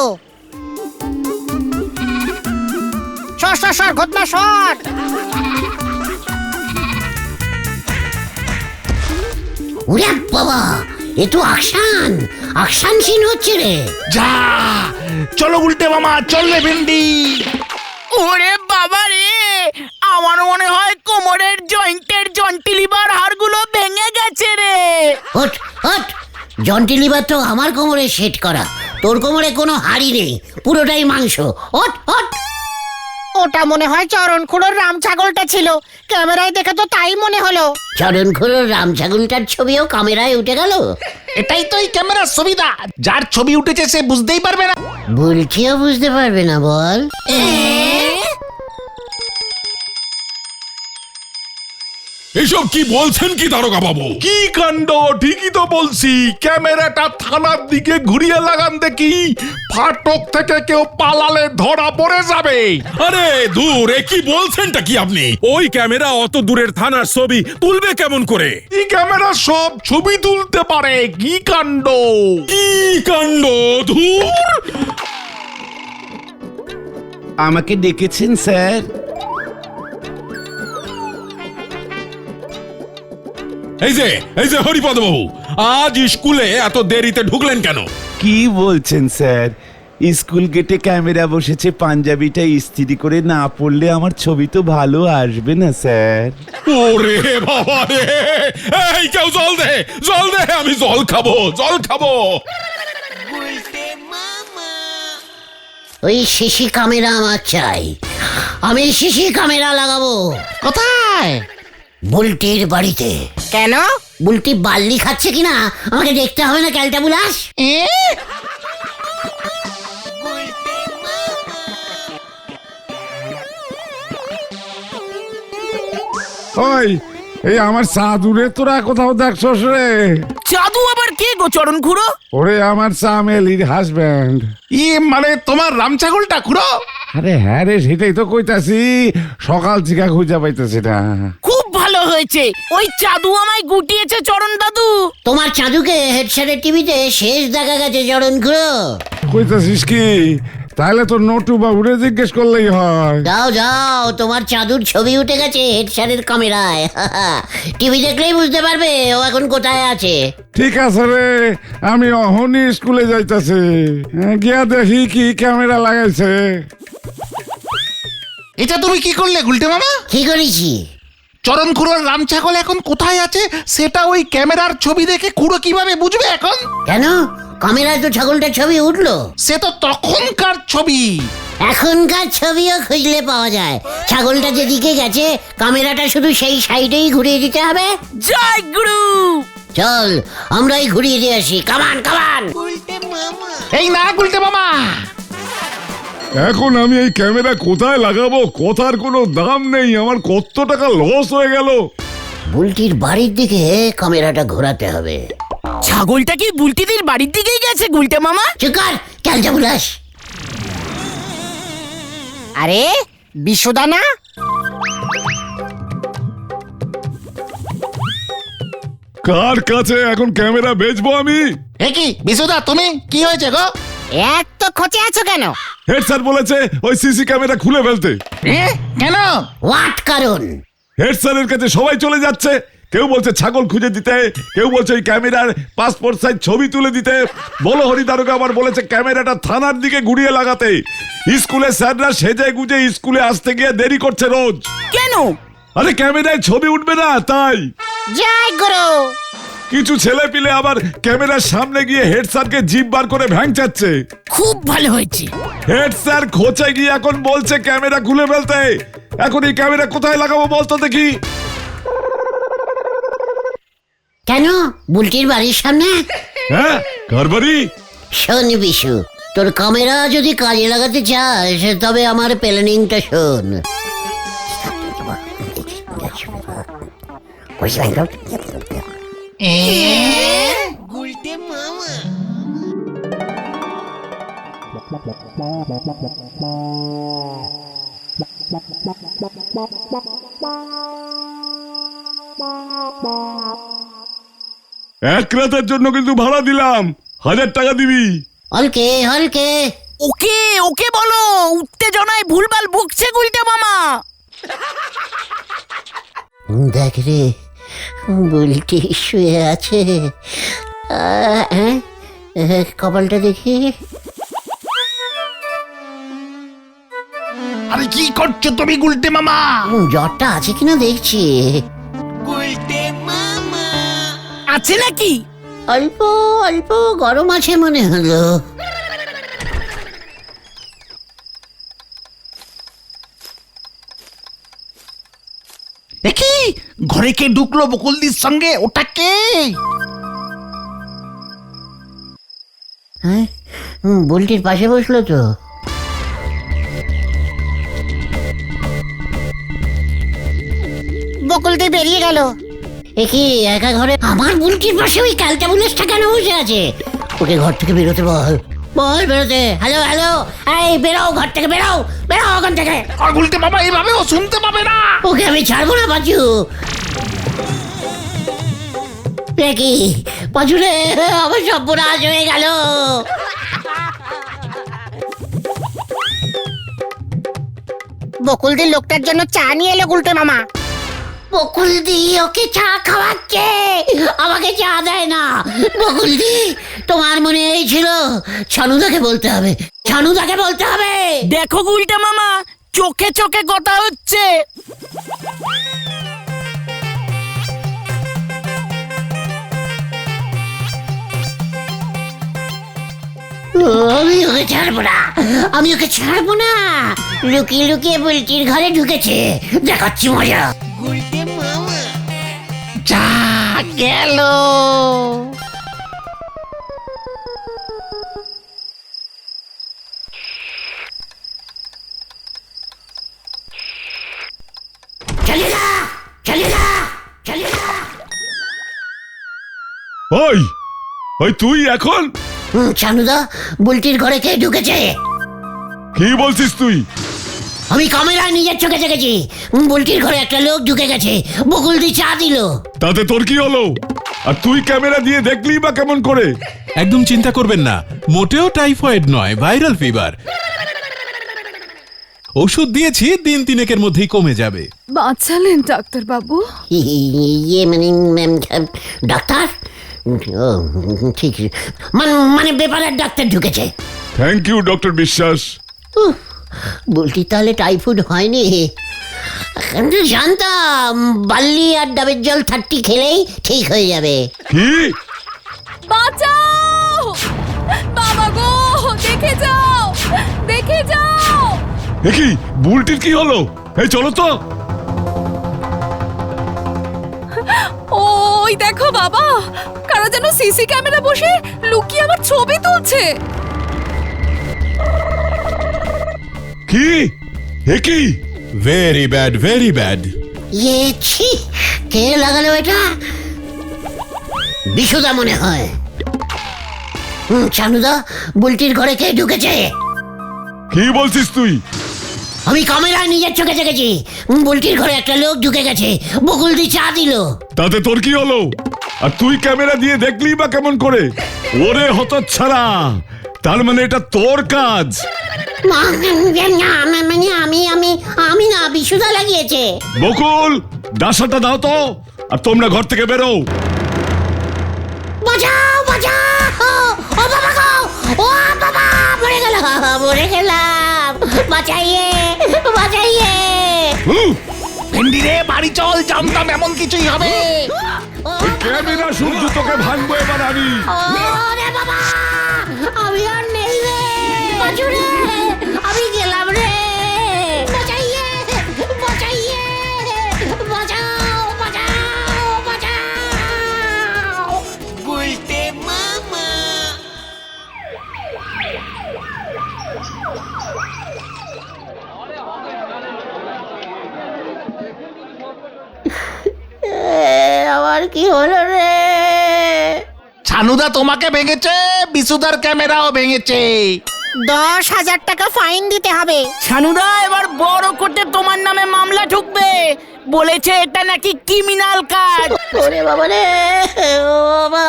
সর ঘটনা সর। ওরে বাবা, এ তো আকশান সিন হচ্ছে রে। যা চলো গুলটে মামা, চলবে ভেন্ডি। ওরে বাবা রে, আমার মনে হয় কোমরের জয়েন্টের জন্টিলিভার হাড়গুলো ভেঙে গেছে রে। হট হট, জন্টিলিভার তো আমার কোমরে সেট করা, তোর কোমরে কোনো হাড়ি নেই, পুরোটাই মাংস। Hot hot. ওটা মনে হয় চরণ খুড়োর রাম ছাগলটা ছিল, ক্যামেরায় দেখে তো তাই মনে হলো। চরণখুড়োর রাম ছাগলটার ছবিও ক্যামেরায় উঠে গেল। এটাই তো এই ক্যামেরার সুবিধা, যার ছবি উঠেছে সে বুঝতেই পারবে না। বুলটিও বুঝতে পারবে না বল। এসব কি বলছেন কি দারোগা বাবু? কি কাণ্ড! ঠিকই তো বলছি, ক্যামেরাটা থানার দিকে ঘুরিয়ে লাগান দেখি, ফাটক থেকে কেউ পালালে ধরা পড়ে যাবে। আরে দূর, এ কি বলছেনটা কি আপনি? ওই ক্যামেরা অত দূরের থানার ছবি তুলবে কেমন করে? এই ক্যামেরা সব ছবি তুলতে পারে। কি কাণ্ড! কি কাণ্ড! ধুর! আমাকে ডেকেছেন স্যার? এই যে হরিপদ বাবু, আজ স্কুলে এত দেরিতে ঢুকলেন কেন? কি বলছেন স্যার? স্কুল গেটে ক্যামেরা বসেছে, পাঞ্জাবিটা ইস্ত্রি করে না পড়লে আমার ছবি তো ভালো আসবে না স্যার। ওরে বাবা রে! এই কেউ জল দে, আমি জল খাবো। ওই সিসি ক্যামেরা আমার চাই, আমি সিসি ক্যামেরা লাগাবো। কোথায়? বুলটির বাড়িতে। কেন? বুলটি বাল্লি খাচ্ছে কিনা আমাকে দেখতে হবে না ক্যালটা বুলাস? ওই, এই আমার চাঁদুরে তোরা কোথাও দেখছস রে? জাদু আবার কে গো চরণ খুড়ো? ওরে আমার চামেলির হাজব্যান্ড। মানে তোমার রাম ছাগলটা খুড়ো? আরে হ্যাঁ রে, সেটাই তো কইতাছি, সকাল থেকে খুঁজে পাইতেছি না। খুব ভালো হয়েছে, ওই জাদু আমায় গুটিয়েছে চরণ দাদু। তোমার চাঁদুকে হেডসেটের টিভিতে শেষ দেখা গেছে চরণ খুড়ো। কইতাছিস কি? তাহলে তো নটু বাবুরে জিজ্ঞেস করলেই হয়। যাও, তোমার চাঁদুর ছবি উঠে গেছে হেডসেটের ক্যামেরায়। টিভি দেখলেই বুঝতে পারবে ও এখন কোথায় আছে। ঠিক আছে রে, আমি অহনি স্কুলে যাইতাছি, গিয়া দেখি কি ক্যামেরা লাগাইছে। এটা তুমি কি করলে গুলটে মামা? কি করেছি? চরণ খুড়োর রাম ছাগল এখন কোথায় আছে সেটা ওই ক্যামেরার ছবি দেখে খুড়ো কিভাবে বুঝবে এখন? কেন? ক্যামেরায় তো ছাগলটার ছবি উঠলো। সে তো তখনকার ছবি, এখনকার ছবিও খুঁজলে পাওয়া যায়। ছাগলটা যেদিকে গেছে ক্যামেরাটা শুধু সেই সাইডেই ঘুরিয়ে দিতে হবে। জয় গুরু। চল আমরাই ঘুরিয়ে দিয়ে আসি। কামান। এই না গুলটে মামা, এখন আমি এই ক্যামেরা কোথায় লাগাবো? কথার কোনো দাম নেই, আমার কত টাকা লস হয়ে গেল। বুলটির বাড়ির দিকে ক্যামেরাটা ঘোরাতে হবে। ছাগলটা কি বুলটিদের বাড়ির দিকেই গেছে গুলটে মামা? চুকার ক্যালটা বুলাস। আরে বিশুদা না? কার কাছে এখন ক্যামেরা বেচবো আমি? এ কি বিশুদা, তুমি কি হয়েছে গো? এক তো খোঁচে আছো কেন? হেড স্যার বলেছে ওই সিসি ক্যামেরা খুলে ফেলতে। কেন? হোয়াট কারণ? হেড স্যারের কাছে সবাই চলে যাচ্ছে, কেউ বলছে ছাগল খুঁজে দিতে, কেউ বলছে ওই ক্যামেরার পাসপোর্ট সাইজ ছবি তুলে দিতে। বলো হরি দারোগা আবার বলেছে ক্যামেরাটা থানার দিকে ঘুরিয়ে লাগাতে। স্কুলে স্যাররা সেজে গুজে স্কুলে আসতে গিয়ে দেরি করছে রোজ। কেন? আরে ক্যামেরায় ছবি উঠবে না তাই। জয় গুরু। কিছু ছেলে পিলে আবার ক্যামেরার সামনে গিয়ে হেড স্যারকে জিভ বার করে ভ্যাংচাচ্ছে। খুব ভালো হয়েছে। হেড স্যার খোঁচে গিয়ে এখন বলছে ক্যামেরা খুলে ফেলতে। এখন এই ক্যামেরা কোথায় লাগাবো বলতো দেখি? কেন? বুলটির বাড়ির সামনে? হ্যাঁ, কার বাড়ি? শোন বিশু, তোর ক্যামেরা যদি কাজে লাগাতে চাস তবে আমার প্ল্যানিংটা শোন। এ এক রাতের জন্য কিন্তু ভাড়া দিলাম, 1000 টাকা দিবি। হলকে হলকে ওকে ওকে বলো, উত্তেজনায় ভুলভাল বকছে গুলটে মামা। দেখ রে, বুলটি শুয়ে আছে। কপালটা দেখি। আরে কি করছো তুমি গুলটে মামা? জ্বরটা আছে কিনা দেখছি। আছে নাকি? অল্প অল্প গরম আছে মনে হলো। দেখি ঘরে কে ঢুকলো বকুলদির সঙ্গে? ওটা কে? হ্যাঁ, বুলটির পাশে বসলো তো। বকুলদি বেরিয়ে গেল। কি একা ঘরে আমার বুলটির পাশে ওই ক্যালটা বুলেসটা কেন বসে আছে? ওকে ঘর থেকে বেরোতে বল, বল বেরোতে। হ্যালো হ্যালো, এই বেরো ঘর থেকে, বেরো বেরো ওখান থেকে। আর গুলটে মামা এইভাবে ও শুনতে পাবে না। ওকে আমি ছাড়বো না পাঁচু। কি পাঁচু রে, আমার সর্বনাশ হয়ে গেল। বকুলদির লোকটার জন্য চা নিয়ে এলো গুলটে মামা। বকুলদি ওকে চা খাওয়াচ্ছে, আমাকে চা দেয় না। বকুলদি, তোমার মনে এই ছিল? ছানুদাকে বলতে হবে, ছানুদাকে বলতে হবে। দেখো গুলটে মামা, চোখে চোখে কথা হচ্ছে। আমি ওকে ছাড়বো না, আমি ওকে ছাড়বো না। লুকিয়ে লুকিয়ে বুলটির ঘরে ঢুকেছে, দেখাচ্ছি মজা। যা গেল। চলে যা, চলে যা, চলে যা। ওই ওই তুই এখন ছানুদা, বুলটির ঘরে কে ঢুকেছে? কি বলছিস তুই? আমি ক্যামেরায় নিজের চোখে দেখেছি। বুলটির ঘরে একটা লোক ঢুকে গেছে, বকুলদি চা দিল। তাতে তোর কি হলো? আর তুই ক্যামেরা দিয়ে দেখলি বা কেমন করে? একদম চিন্তা করবেন না, মোটেও টাইফয়েড নয়, ভাইরাল ফিভার। ওষুধ দিয়েছি, দিন তিনেকের মধ্যেই কমে যাবে। বাঁচালেন ডাক্তার বাবু। ইয়ে মানে ডাক্তার? ও, ঠিক, মানে ব্যাপারের ডাক্তার ঢুকেছে। থ্যাংক ইউ ডক্টর বিশ্বাস। বুলটি তাহলে টাইফয়েড হয়নি? আমি তো জানতাম বাল্লি আর ডাবের জল 30 খেলেই ঠিক হয়ে যাবে। কি? বাঁচাও বাবা গো, দেখে যাও, দেখে যাও। কি বুলটির কি হলো? এই চলো তো। ওই দেখো বাবা, কারা যেন সিসি ক্যামেরা বসে লুকিয়ে আমার ছবি তুলছে। কি? এ কি? Very bad, very bad. ইয়ে ছি, কে লাগালো এটা? বিশুদা মনে হয়। ছানুদা, বুলটির ঘরে কে ঢুকেছে? কি বলছিস তুই? আমি ক্যামেরায় নিজের চোখে দেখেছি। বুলটির ঘরে একটা লোক ঢুকে গেছে, বকুলদি চা দিল। তাতে তোর কি হলো? আর তুই ক্যামেরা দিয়ে দেখলি বা কেমন করে? ওরে হতচ্ছাড়া, তার মানে এটা তোর কাজ? মানে আমি না, বিশুদা লাগিয়েছে। বকুল, ডাসাটা দাও তো, আর তোমরা ঘর থেকে বেরো। বাঁচাও বাঁচাও, ও বাবা গো, ও বাবা, মরে গেলাম, বাঁচাইয়ে বাঁচাইয়ে। ভেন্ডি রে, বাড়ি চল, জানতাম এমন কিছুই হবে। ক্যামেরা শুধু তোকে ভাঙবো এবার আমি। ওরে বাবা, আমি আর নেই রে, বাঁচু রে, আমি গেলাম রে, বাঁচাইয়ে বাঁচাইয়ে, বাঁচাও বাঁচাও বাঁচাও। গুলটে মামা। আমার কি হলো রে? ছানুদা তোমাকে ভেঙেছে, বিশুদার ক্যামেরাও ভেঙেছে। 10,000 টাকা ফাইন দিতে হবে। ছানুদা এবার বড় কোর্টে তোমার নামে মামলা ঠুকবে, বলেছে এটা নাকি ক্রিমিনাল কাজ। ওরে বাবা রে, ও বাবা,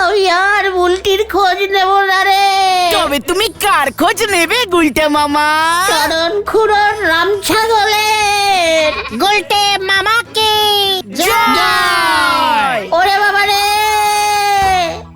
আমি আর বুলটির খোঁজ নেব না রে। তবে তুমি কার খোঁজ নেবে গুলটে মামা? কারণ খুড়োর রাম ছাগলের। গুলটে মামাকে জয়।